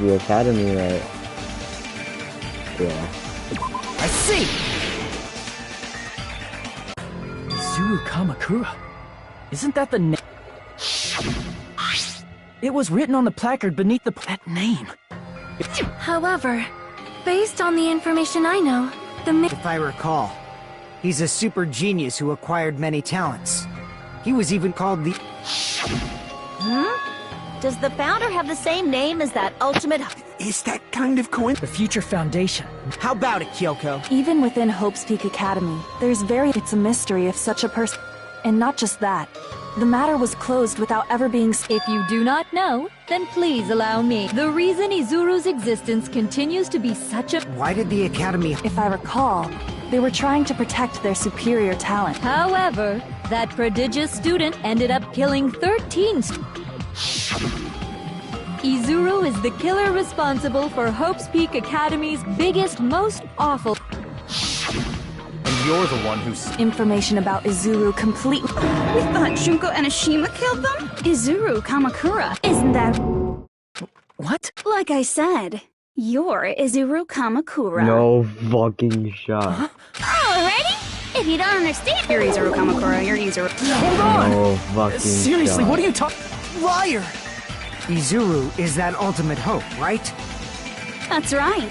The academy, right? Yeah. I see! Izuru Kamakura. Isn't that the name? It was written on the placard beneath that name. However, based on the information I know, If I recall, he's a super genius who acquired many talents. He was even called the... Does the founder have the same name as that ultimate... Is that kind of coincidence? The Future Foundation. How about it, Kyoko? Even within Hope's Peak Academy, it's a mystery if such a person... And not just that. The matter was closed without ever being... If you do not know, then please allow me. The reason Izuru's existence continues to be such a... Why did the Academy... If I recall, they were trying to protect their superior talent. However, that prodigious student ended up killing 13 Izuru is the killer responsible for Hope's Peak Academy's biggest, most awful... And you're the one who's... Information about Izuru completely... We thought Junko and Ashima killed them? Izuru Kamakura. Isn't that... What? Like I said, you're Izuru Kamakura. No fucking shot. Alrighty? If you don't understand... You're Izuru Kamakura, you're Izuru... Hold on! No fucking Seriously, shot. what are you talking... Liar! Izuru is that ultimate hope, right? That's right.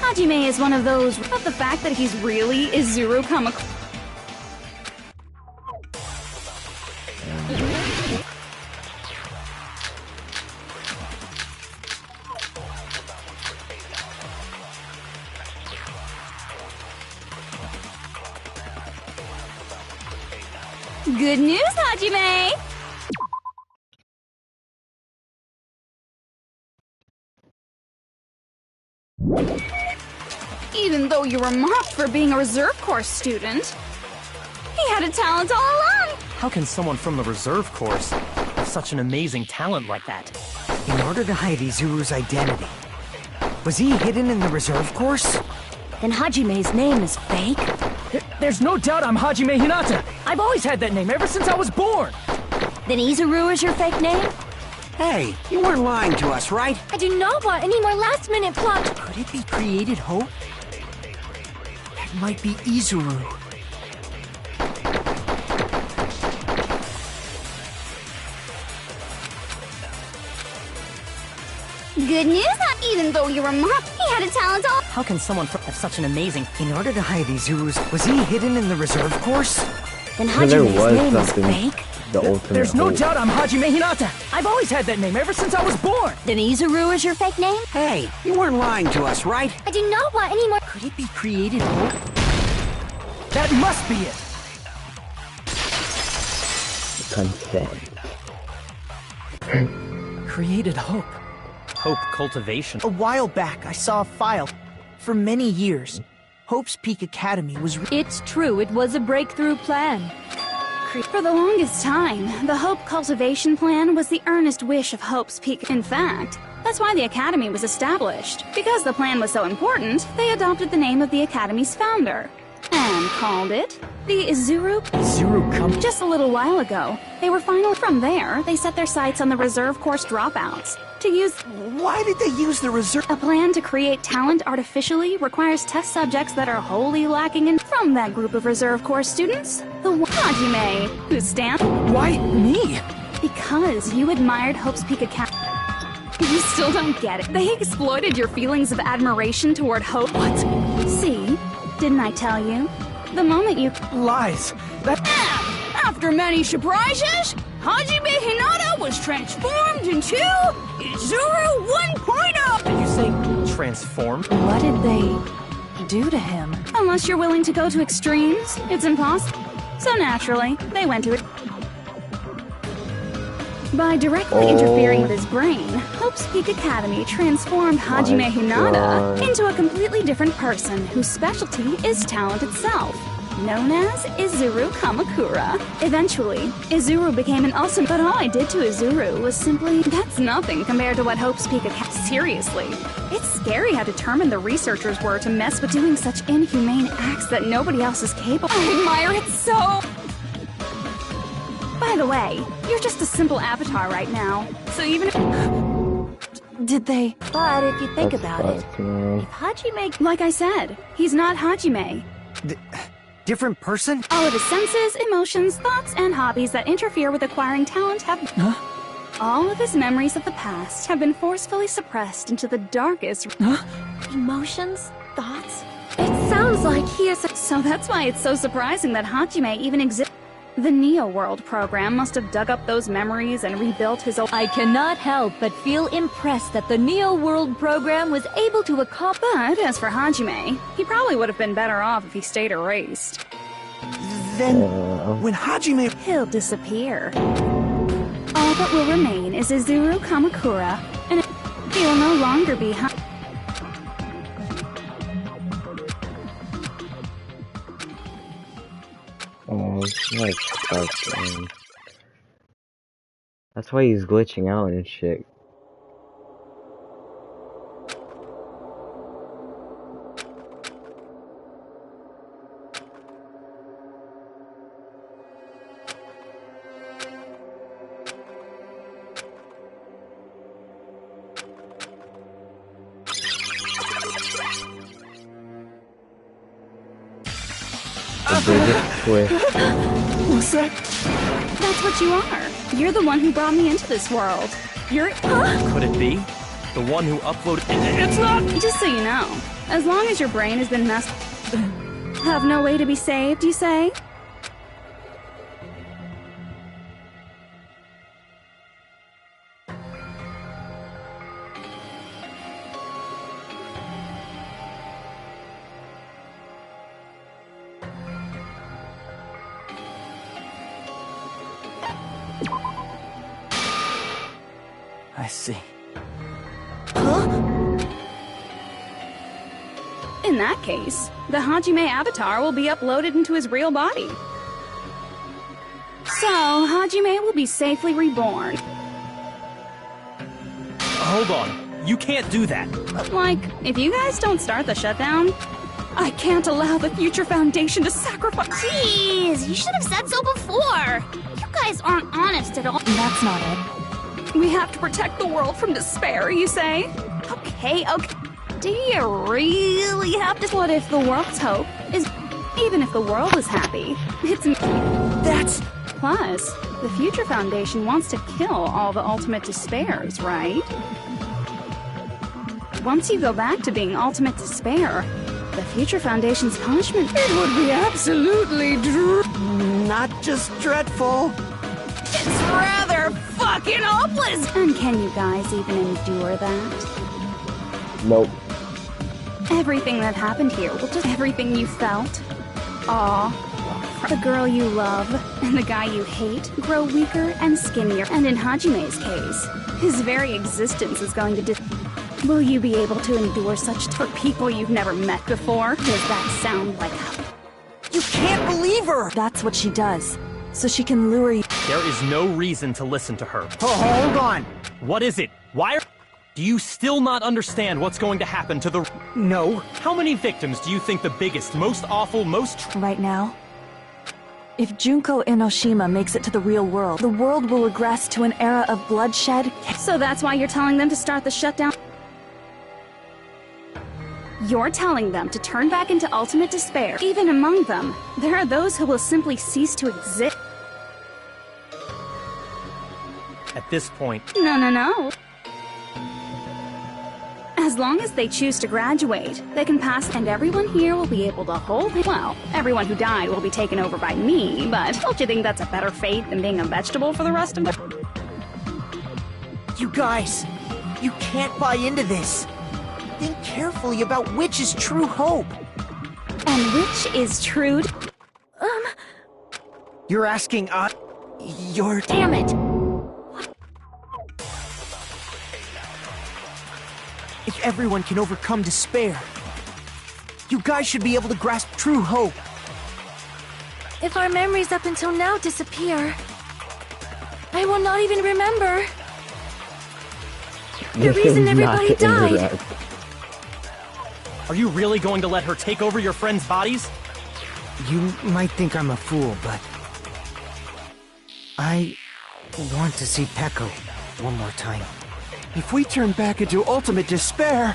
Hajime is one of those... But the fact that he's really Izuru Kamakura... Good news, Hajime! Even though you were mocked for being a reserve course student, he had a talent all along! How can someone from the reserve course have such an amazing talent like that? In order to hide Izuru's identity. Was he hidden in the reserve course? Then Hajime's name is fake? There's no doubt I'm Hajime Hinata. I've always had that name ever since I was born. Then Izuru is your fake name? Hey, you weren't lying to us, right? I do not want any more last-minute plot. Could it be created hope? It might be Izuru. Good news, even though you were mocked, he had a talent all... How can someone have such an amazing... In order to hide Izuru's... Was he hidden in the reserve course? Then So there Hajime's was name is something. fake? The ultimate There's no hope. doubt I'm Hajime Hinata. I've always had that name ever since I was born. Then Izuru is your fake name? Hey, you weren't lying to us, right? I do not want any more... Could it be created hope? That must be it. Consent. Created hope. Hope cultivation? A while back, I saw a file. For many years, Hope's Peak Academy was... It's true, it was a breakthrough plan. For the longest time, the Hope Cultivation Plan was the earnest wish of Hope's Peak. In fact, that's why the Academy was established. Because the plan was so important, they adopted the name of the Academy's founder. And called it the Izuru... Just a little while ago, they were finally... From there, they set their sights on the reserve course dropouts. To use... Why did they use the reserve... A plan to create talent artificially requires test subjects that are wholly lacking in... From that group of reserve course students, the Hajime, who stands... Why me? Because you admired Hope's Peak Academy. You still don't get it. They exploited your feelings of admiration toward Hope. What? See? Didn't I tell you? The moment you... Lies. That... After many surprises, Hajime Hinata was transformed into Izuru 1.0! Did you say transformed? What did they do to him? Unless you're willing to go to extremes, it's impossible. So naturally, they went to it. By directly interfering with his brain, Hope's Peak Academy transformed Hajime Hinata into a completely different person whose specialty is talent itself, known as Izuru Kamakura. Eventually, Izuru became an awesome, but all I did to Izuru was simply, that's nothing compared to what Hope's Peak Academy. Seriously, it's scary how determined the researchers were to mess with doing such inhumane acts that nobody else is capable. I admire it so. By the way, you're just a simple avatar right now, so even if... Did they? But if you think about it, if Hajime... Like I said, he's not Hajime. Different person? All of his senses, emotions, thoughts, and hobbies that interfere with acquiring talent have... Huh? All of his memories of the past have been forcefully suppressed into the darkest... Huh? Emotions? Thoughts? It sounds like he is... So that's why it's so surprising that Hajime even exists. The Neo World program must have dug up those memories and rebuilt his own... I cannot help but feel impressed that the Neo World program was able to accomplish... But as for Hajime, he probably would have been better off if he stayed erased. Then, when Hajime... He'll disappear. All that will remain is Izuru Kamakura, and he will no longer be Like, fuck, man. That's why he's glitching out and shit. The biggest twist. What's that? That's what you are. You're the one who brought me into this world. You're... Could it be? The one who uploaded... It's not... Just so you know, as long as your brain has been messed... Have no way to be saved, you say? I see. In that case, the Hajime avatar will be uploaded into his real body. So, Hajime will be safely reborn. Hold on. You can't do that. Like, if you guys don't start the shutdown, I can't allow the Future Foundation to sacrifice... Jeez, you should have said so before. You guys aren't honest at all. That's not it. We have to protect the world from despair, you say? Okay. Do you really have to... What if the world's hope is... Even if the world is happy, it's... That's... Plus, the Future Foundation wants to kill all the ultimate despairs, right? Once you go back to being ultimate despair, the Future Foundation's punishment... It would be absolutely not just dreadful. It's rather fucking hopeless! And can you guys even endure that? Nope. Everything that happened here, just everything you felt. The girl you love and the guy you hate grow weaker and skinnier. And in Hajime's case, his very existence is going to Will you be able to endure such for people you've never met before? Does that sound like... You can't believe her! That's what she does. So she can lure you. There is no reason to listen to her. Oh, hold on. What is it? Why are... Do you still not understand what's going to happen to the... No. How many victims do you think the biggest, most awful, most... Right now? If Junko Enoshima makes it to the real world, the world will regress to an era of bloodshed. So that's why you're telling them to start the shutdown? You're telling them to turn back into ultimate despair. Even among them, there are those who will simply cease to exist. At this point... No. As long as they choose to graduate, they can pass, and everyone here will be able to hold... Well, everyone who died will be taken over by me, but don't you think that's a better fate than being a vegetable for the rest of them? You guys, you can't buy into this. Think carefully about which is true hope. And which is true? You're asking, you're... Damn it! If everyone can overcome despair, you guys should be able to grasp true hope. If our memories up until now disappear, I will not even remember the reason everybody died. Are you really going to let her take over your friends' bodies? You might think I'm a fool, but... I want to see Peko one more time. If we turn back into ultimate despair,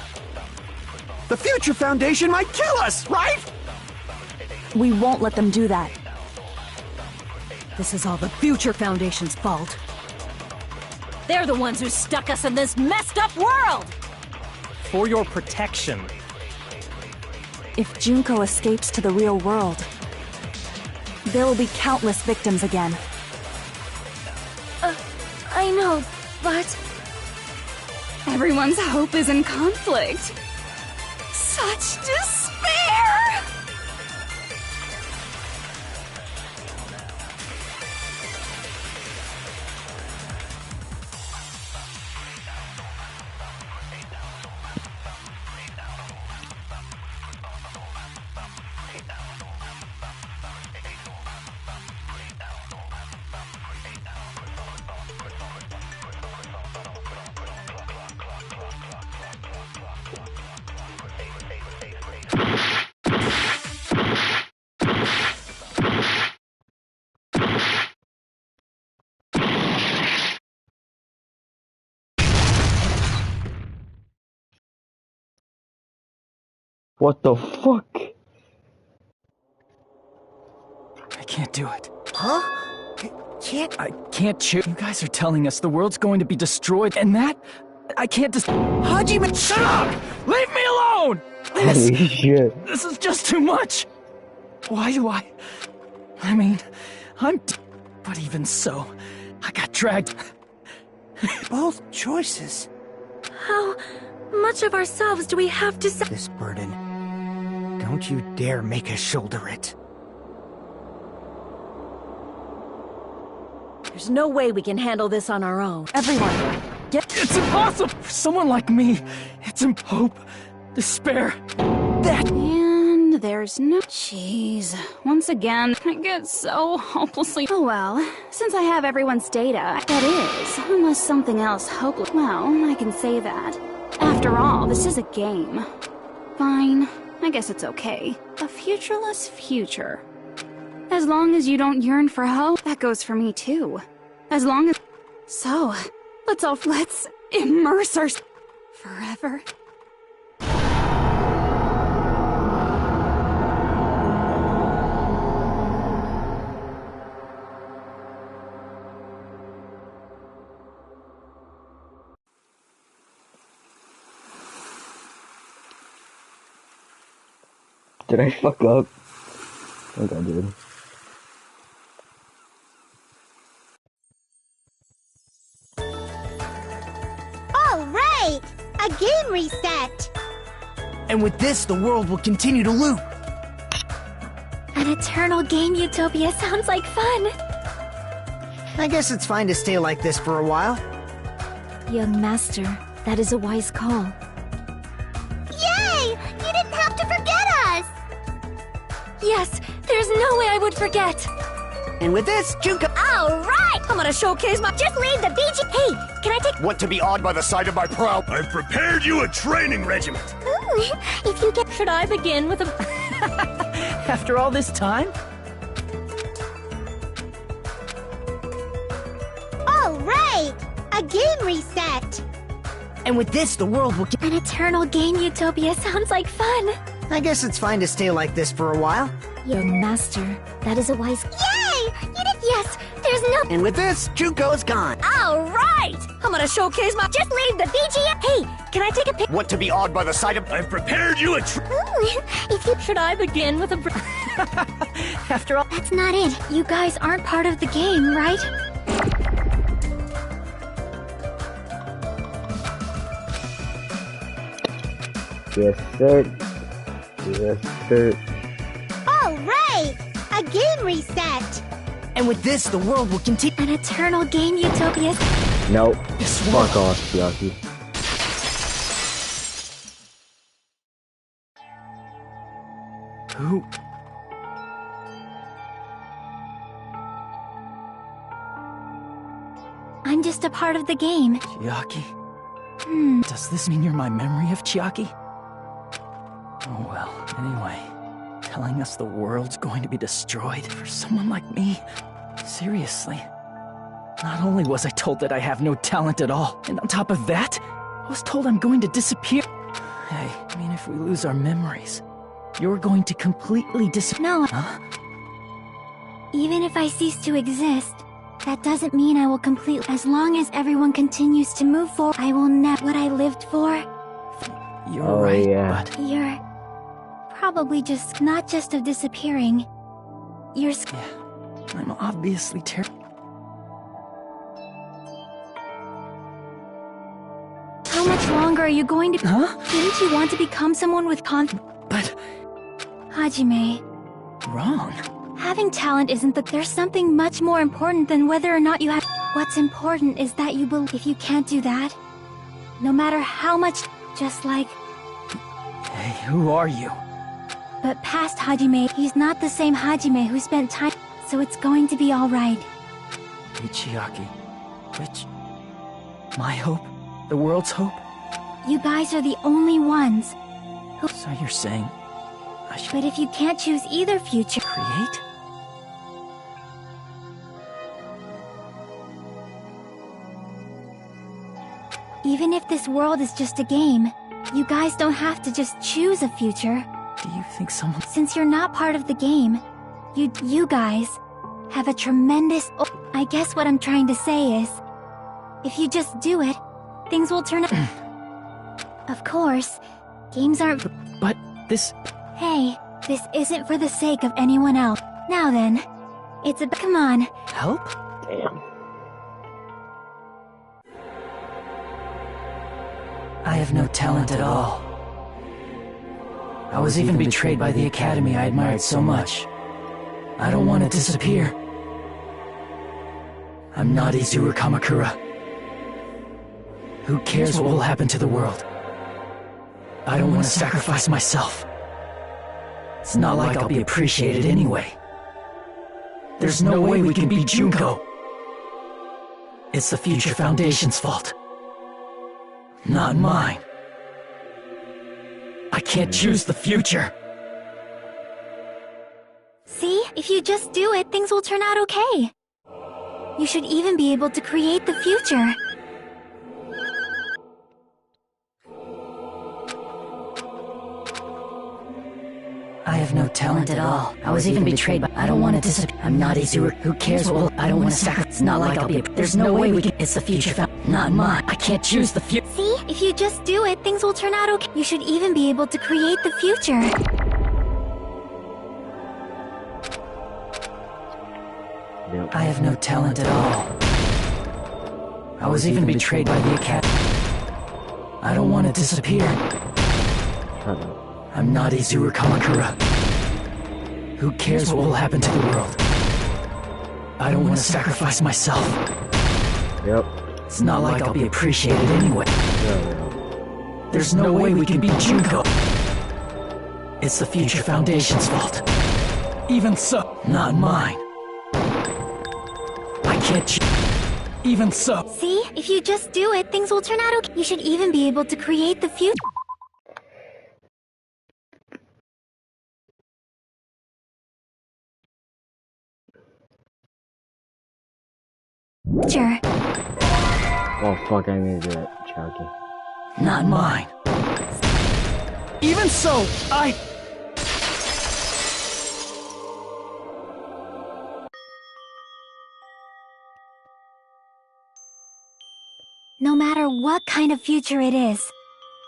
the Future Foundation might kill us, right? We won't let them do that. This is all the Future Foundation's fault. They're the ones who stuck us in this messed up world! For your protection. If Junko escapes to the real world, there will be countless victims again. I know, but... Everyone's hope is in conflict. Such despair! What the fuck? I can't do it. Huh? I can't choose. You guys are telling us the world's going to be destroyed, and that... I can't just... Hajime, shut up! Leave me alone! Holy shit. This is just too much! Why do I mean, but even so, I got dragged. Both choices. How much of ourselves do we have to say? This burden. Don't you dare make us shoulder it. There's no way we can handle this on our own. Everyone, It's impossible! For someone like me, it's hope, despair, that... And there's no... Jeez. Once again, I get so hopelessly... Oh well, since I have everyone's data, that is, unless something else hopeless... Well, I can say that. After all, this is a game. Fine, I guess it's okay. A futureless future. As long as you don't yearn for hope, that goes for me too. As long as... So, let's immerse ourselves... Forever. Did I fuck up? I think I did. All right! A game reset! And with this, the world will continue to loop. An eternal game utopia sounds like fun! I guess it's fine to stay like this for a while. Young master, that is a wise call. Yay! You didn't have to forget us! Yes, there's no way I would forget! And with this, Junko... All right! I'm gonna showcase my... Just leave the BG... Hey, can I take... Want to be awed by the sight of my prow? I've prepared you a training regiment! Ooh, if you get... Should I begin with a... After all this time? All right! A game reset! And with this, the world will... An eternal game utopia sounds like fun! I guess it's fine to stay like this for a while. Young master, that is a wise... Yay! You did... Yes, there's no... And with this, Junko is gone. All right! I'm gonna showcase my... Just leave the BGM... Hey, can I take a pic... Want to be awed by the sight of... I've prepared you a Ooh, if you... Should I begin with a... After all... That's not it. You guys aren't part of the game, right? Yes, sir. Yes, sir. And with this, the world will continue. An eternal game utopia. Nope. Fuck off, Chiaki. Who? I'm just a part of the game. Chiaki? Does this mean you're my memory of Chiaki? Oh well, anyway. Telling us the world's going to be destroyed for someone like me? Seriously? Not only was I told that I have no talent at all, and on top of that, I was told I'm going to disappear. Hey, I mean, if we lose our memories, you're going to completely disappear. No. Huh? Even if I cease to exist, that doesn't mean I will complete. As long as everyone continues to move forward, I will never. What I lived for. You're right, yeah. but You're probably just not just of disappearing. You're. Yeah, I'm obviously terrible. How much longer are you going to? Huh? Didn't you want to become someone with But Hajime. wrong. Having talent isn't the. There's something much more important than whether or not you have. What's important is that you believe. If you can't do that, no matter how much, just like. Hey, who are you? But past Hajime, he's not the same Hajime who spent time. So it's going to be all right. Chiaki. Which? My hope? The world's hope? You guys are the only ones. So you're saying I should But if you can't choose either future. create? Even if this world is just a game, you guys don't have to just choose a future. Do you think someone... Since you're not part of the game, you guys have a tremendous... I guess what I'm trying to say is, if you just do it, things will turn out... Of course, games aren't... But this... Hey, this isn't for the sake of anyone else. Now then, it's a... Come on. Help? Damn. I have no talent at all. I was even betrayed by the academy I admired so much. I don't want to disappear. I'm not Izuru Kamakura. Who cares what will happen to the world? I don't want to sacrifice myself. It's not like I'll be appreciated anyway. There's no way we can beat Junko. It's the Future Foundation's fault. Not mine. I can't choose the future. See? If you just do it, things will turn out okay. You should even be able to create the future. I have no talent at all. I was even betrayed, but I don't want to disappear. I'm not Izuru. Who cares what will... I don't want to sacrifice. It's not like I'll be... There's no way we can... It's the future found... Not mine. I can't choose the future. See? If you just do it, things will turn out okay. You should even be able to create the future. Yep. I have no talent at all. I was even betrayed by the academy. I don't want to disappear. Shut up. I'm not Izuru Kamakura. Who cares what will happen to the world? I don't want to sacrifice myself. Yep. It's not like I'll be appreciated anyway. There's no way we can beat Junko. It's the Future Foundation's fault. Even so, not mine. I can't even so. See? If you just do it, things will turn out okay. You should even be able to create the future. Sure. Oh fuck, I need to do it, Chucky. Not mine. Even so, No matter what kind of future it is,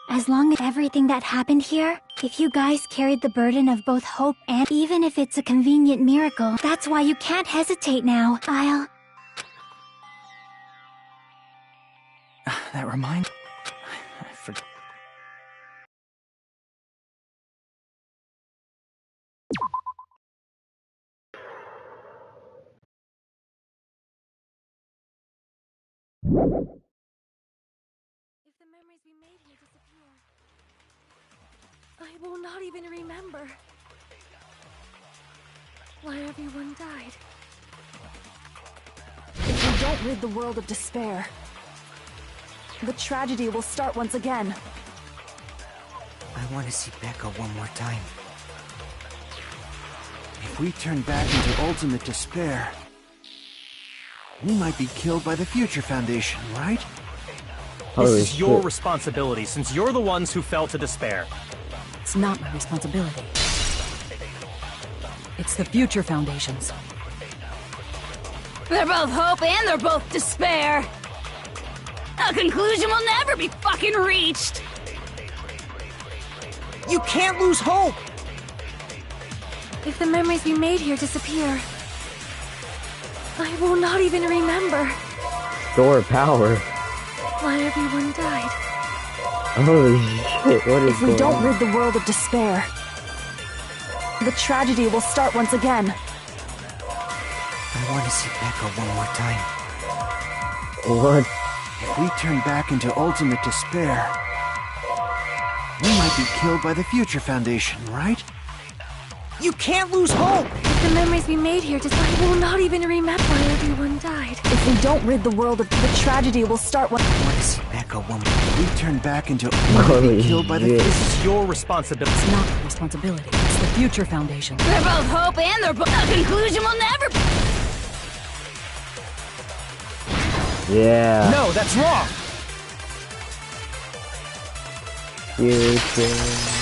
as long as everything that happened here, if you guys carried the burden of both hope and even if it's a convenient miracle, that's why you can't hesitate now. That reminds... the memories we made here disappear, I will not even remember why everyone died. If we don't rid the world of despair, the tragedy will start once again. I want to see Becca one more time. If we turn back into ultimate despair, we might be killed by the Future Foundation, right? This is your responsibility, since you're the ones who fell to despair. It's not my responsibility. It's the Future Foundation's. They're both hope and they're both despair. A conclusion will never be fucking reached. You can't lose hope! If the memories we made here disappear, I will not even remember Store power. why everyone died. Holy shit, what is If we going don't on? rid the world of despair, the tragedy will start once again. I want to see Becca one more time. What? If we turn back into ultimate despair, we might be killed by the Future Foundation, right? You can't lose hope! If the memories we made here I will not even remember why everyone died. If we don't rid the world of the tragedy will start once. I want to see Becca one more If we turn back into we might be killed by the This is your responsibility. It's not my responsibility. It's the Future Foundation. They're both hope and they're both. A conclusion will never. Yeah. No, that's wrong! Future.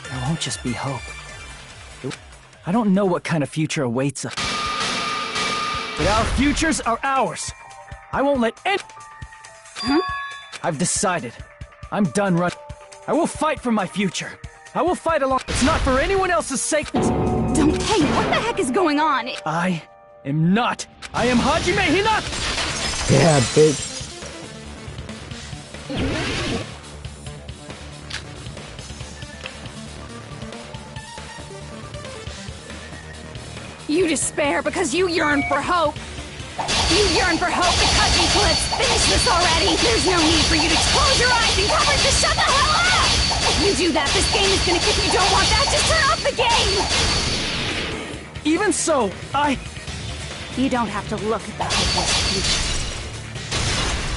There won't just be hope. I don't know what kind of future awaits us. But our futures are ours. I won't let any... I've decided. I'm done running. I will fight for my future. I will fight along. It's not for anyone else's sake. Don't. Hey, what the heck is going on? I am not. I am Hajime Hinata! Yeah, bitch. You despair because you yearn for hope. You yearn for hope because let's finish this already. There's no need for you to close your eyes and cover. Just shut the hell up! If you do that, this game is gonna. If you don't want that, just turn off the game. Even so, You don't have to look at the hopeless future.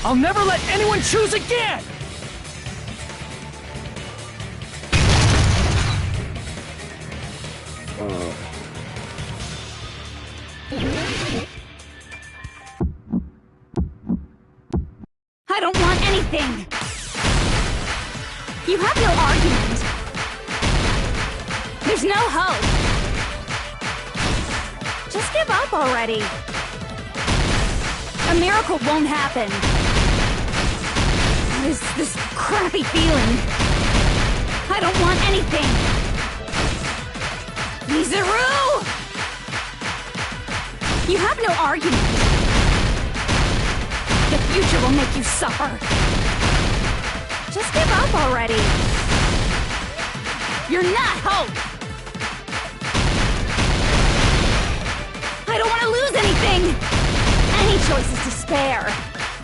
I'll never let anyone choose again! I don't want anything. You have no argument. There's no hope. Just give up already. A miracle won't happen. What is this crappy feeling? I don't want anything. Mizaru! You have no argument. The future will make you suffer. Just give up already. You're not hope. I don't want to lose anything. Any choice is despair.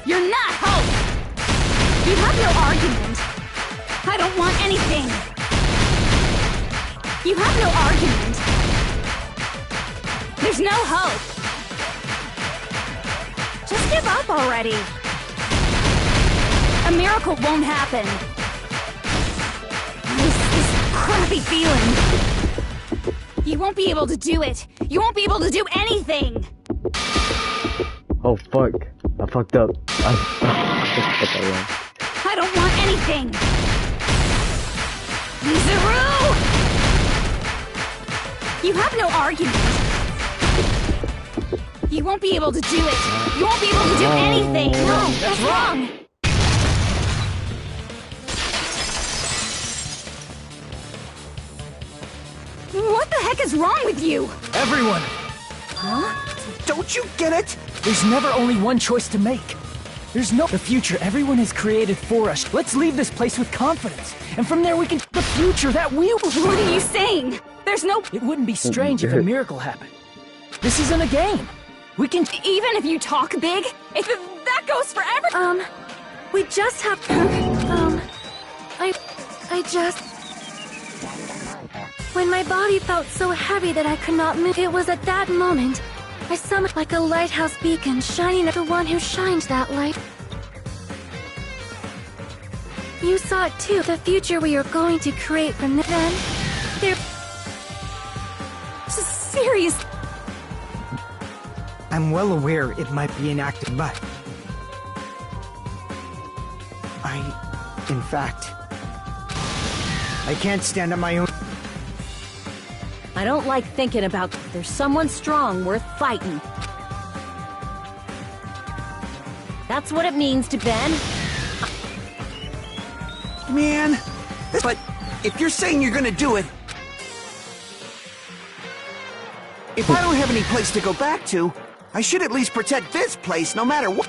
You're not hope. You have no argument. I don't want anything. You have no argument. There's no hope. Just give up already. A miracle won't happen. What is this crappy feeling? You won't be able to do it. You won't be able to do anything. Oh fuck. I fucked up. I fucked that wrong. I don't want anything. Mizaru! You have no argument. You won't be able to do it. You won't be able to do anything. No, that's wrong. What the heck is wrong with you? Everyone! Huh? Don't you get it? There's never only one choice to make. There's no... The future everyone has created for us. Let's leave this place with confidence. And from there we can... The future that we... What are you saying? There's no... It wouldn't be strange if a miracle happened. This isn't a game. We can... Even if you talk big, if that goes forever. We just have... I just... When my body felt so heavy that I could not move, it was at that moment I summoned like a lighthouse beacon shining at the one who shined that light. You saw it too, the future we are going to create from then. There... Serious. I'm well aware it might be inactive, but... in fact... I can't stand on my own... I don't like thinking about there's someone strong worth fighting. That's what it means to Ben. Man, but if you're saying you're gonna do it... If I don't have any place to go back to, I should at least protect this place no matter what.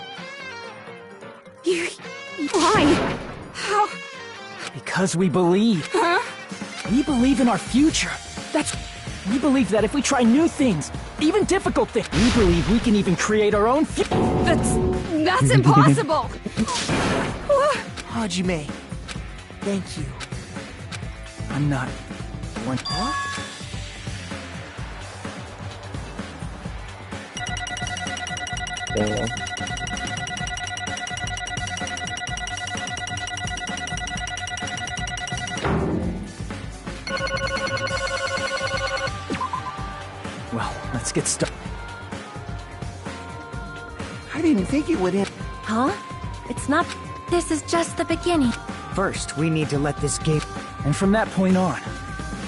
Why? How? Because we believe. Huh? We believe in our future. We believe that if we try new things, even difficult things, we believe we can even create our own future. That's impossible! Hajime, thank you. I'm not... one... Huh? Yeah. Well, let's get started. I didn't think it would end. Huh? It's not... This is just the beginning. First, we need to let this game... And from that point on,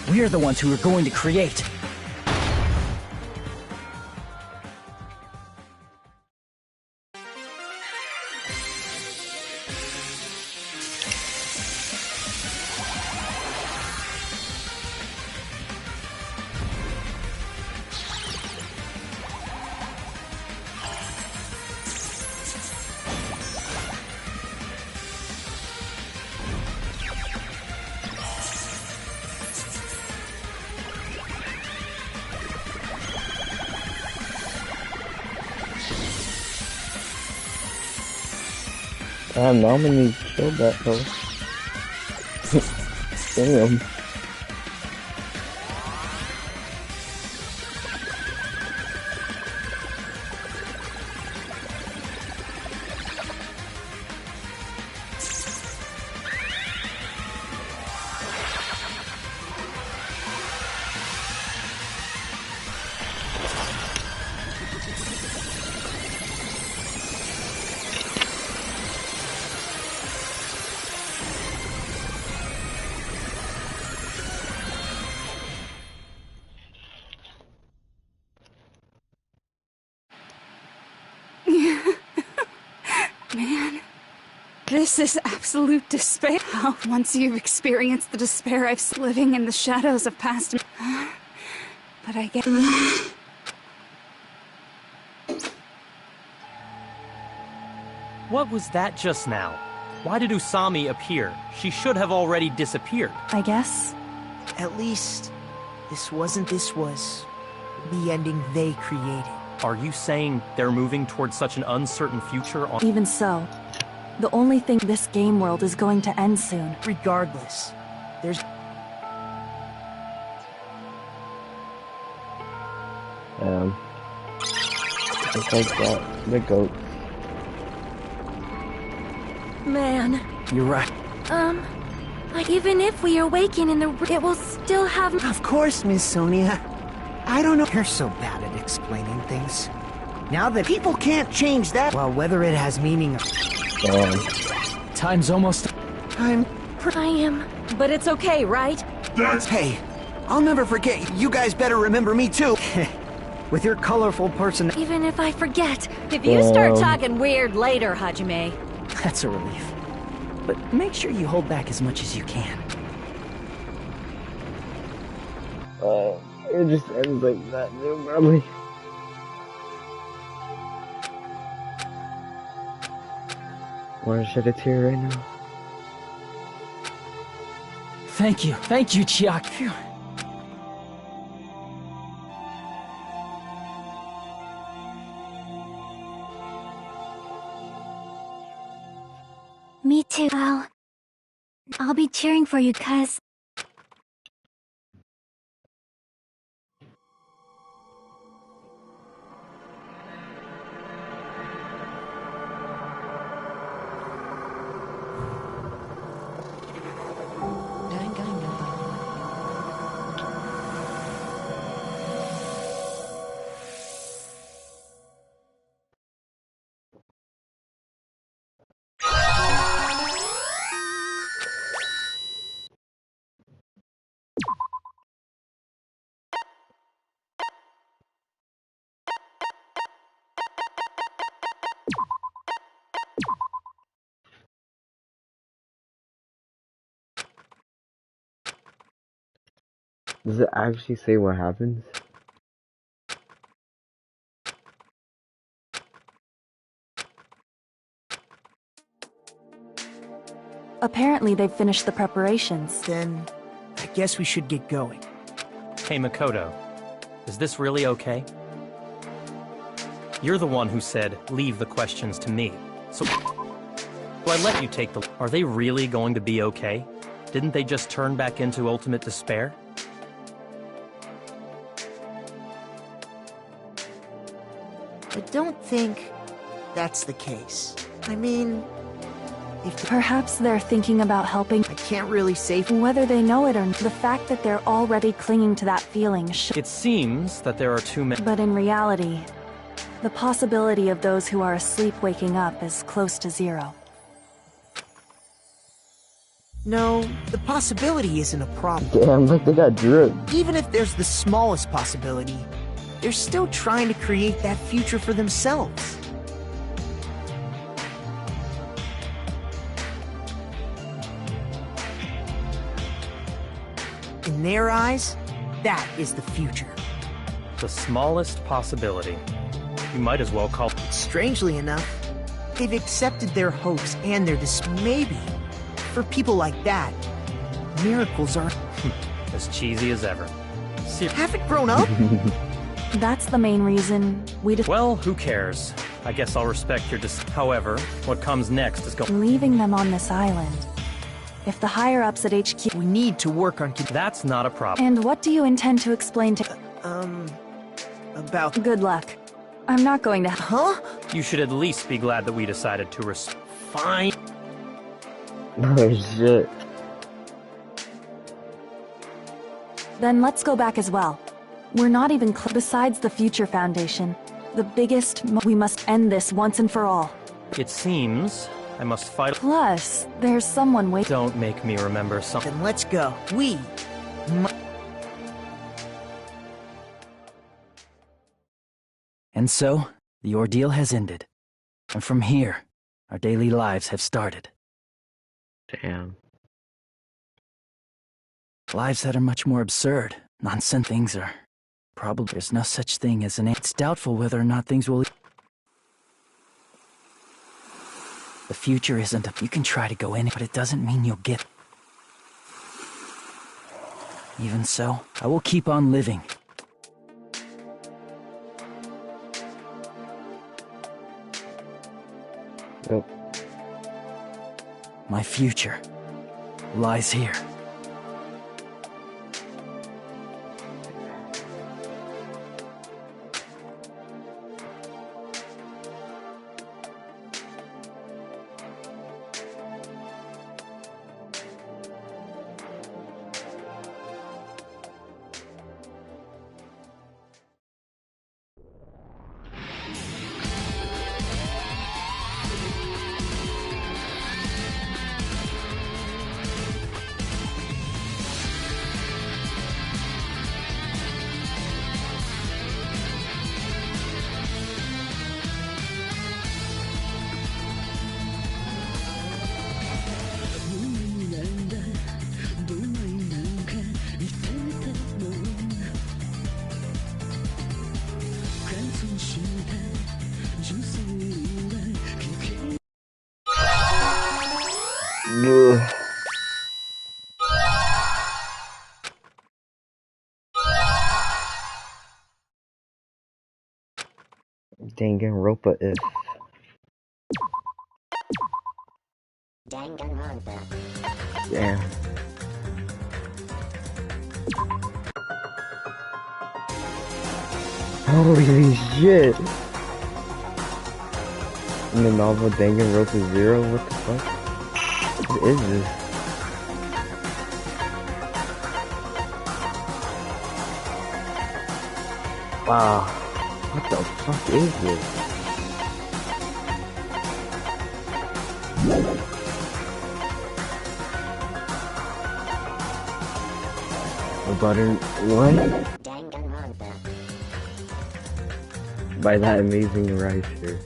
we're the ones who are going to create. Nominee killed that though. Damn. Man, this is absolute despair. Once you've experienced the despair I've living in the shadows of past... But I get... What was that just now? Why did Usami appear? She should have already disappeared. I guess. At least, this was the ending they created. Are you saying they're moving towards such an uncertain future on— Even so, the only thing this game world is going to end soon. Regardless, there's... Just like that, the goat. Man. You're right. Like even if we awaken in the... It will still have... Of course, Miss Sonia. I don't know. You're so bad at explaining things. Now that people can't change that... Well, whether it has meaning or... Time's almost... I am... But it's okay, right? Hey, I'll never forget. You guys better remember me too. With your colorful person... Even if I forget... If you start talking weird later, Hajime... That's a relief. But make sure you hold back as much as you can. It just ends like that, dude, probably. Wanna shed a tear right now? Thank you, Chiaki. Me too. Well, I'll be cheering for you, cuz... Does it actually say what happens? Apparently they've finished the preparations. Then, I guess we should get going. Hey, Makoto. Is this really okay? You're the one who said, leave the questions to me. So I let you take the... Are they really going to be okay? Didn't they just turn back into ultimate despair? I don't think that's the case. I mean, if perhaps they're thinking about helping. I can't really say whether they know it or not. The fact that they're already clinging to that feeling It seems that there are too many. But in reality, the possibility of those who are asleep waking up is close to zero. No, the possibility isn't a problem. Damn, look, they got drip. Even if there's the smallest possibility, they're still trying to create that future for themselves. In their eyes, that is the future. The smallest possibility. You might as well call... Strangely enough, they've accepted their hopes and their maybe. For people like that, miracles are... as cheesy as ever. Haven't grown up? That's the main reason we Well, who cares? I guess I'll respect your However, what comes next is leaving them on this island. If the higher-ups at HQ... We need to work on... That's not a problem. And what do you intend to explain to... about... Good luck. I'm not going to... Huh? You should at least be glad that we decided to Fine. Oh shit. Then let's go back as well. We're not even besides the Future Foundation. The biggest... We must end this once and for all. It seems I must fight... Plus, there's someone waiting... Don't make me remember something. Then let's go. And so, the ordeal has ended. And from here, our daily lives have started. Damn. Lives that are much more absurd, nonsense things are... Probably there's no such thing as an... It's doubtful whether or not things will... The future isn't a... You can try to go in, but it doesn't mean you'll get... Even so, I will keep on living. Yep. My future lies here. Ugh. Danganronpa if... Damn. Holy shit! In the novel Danganronpa Zero? What the fuck? What is this? Wow. What the fuck is this? A button. What? By that amazing writer.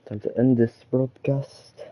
Time to end this broadcast.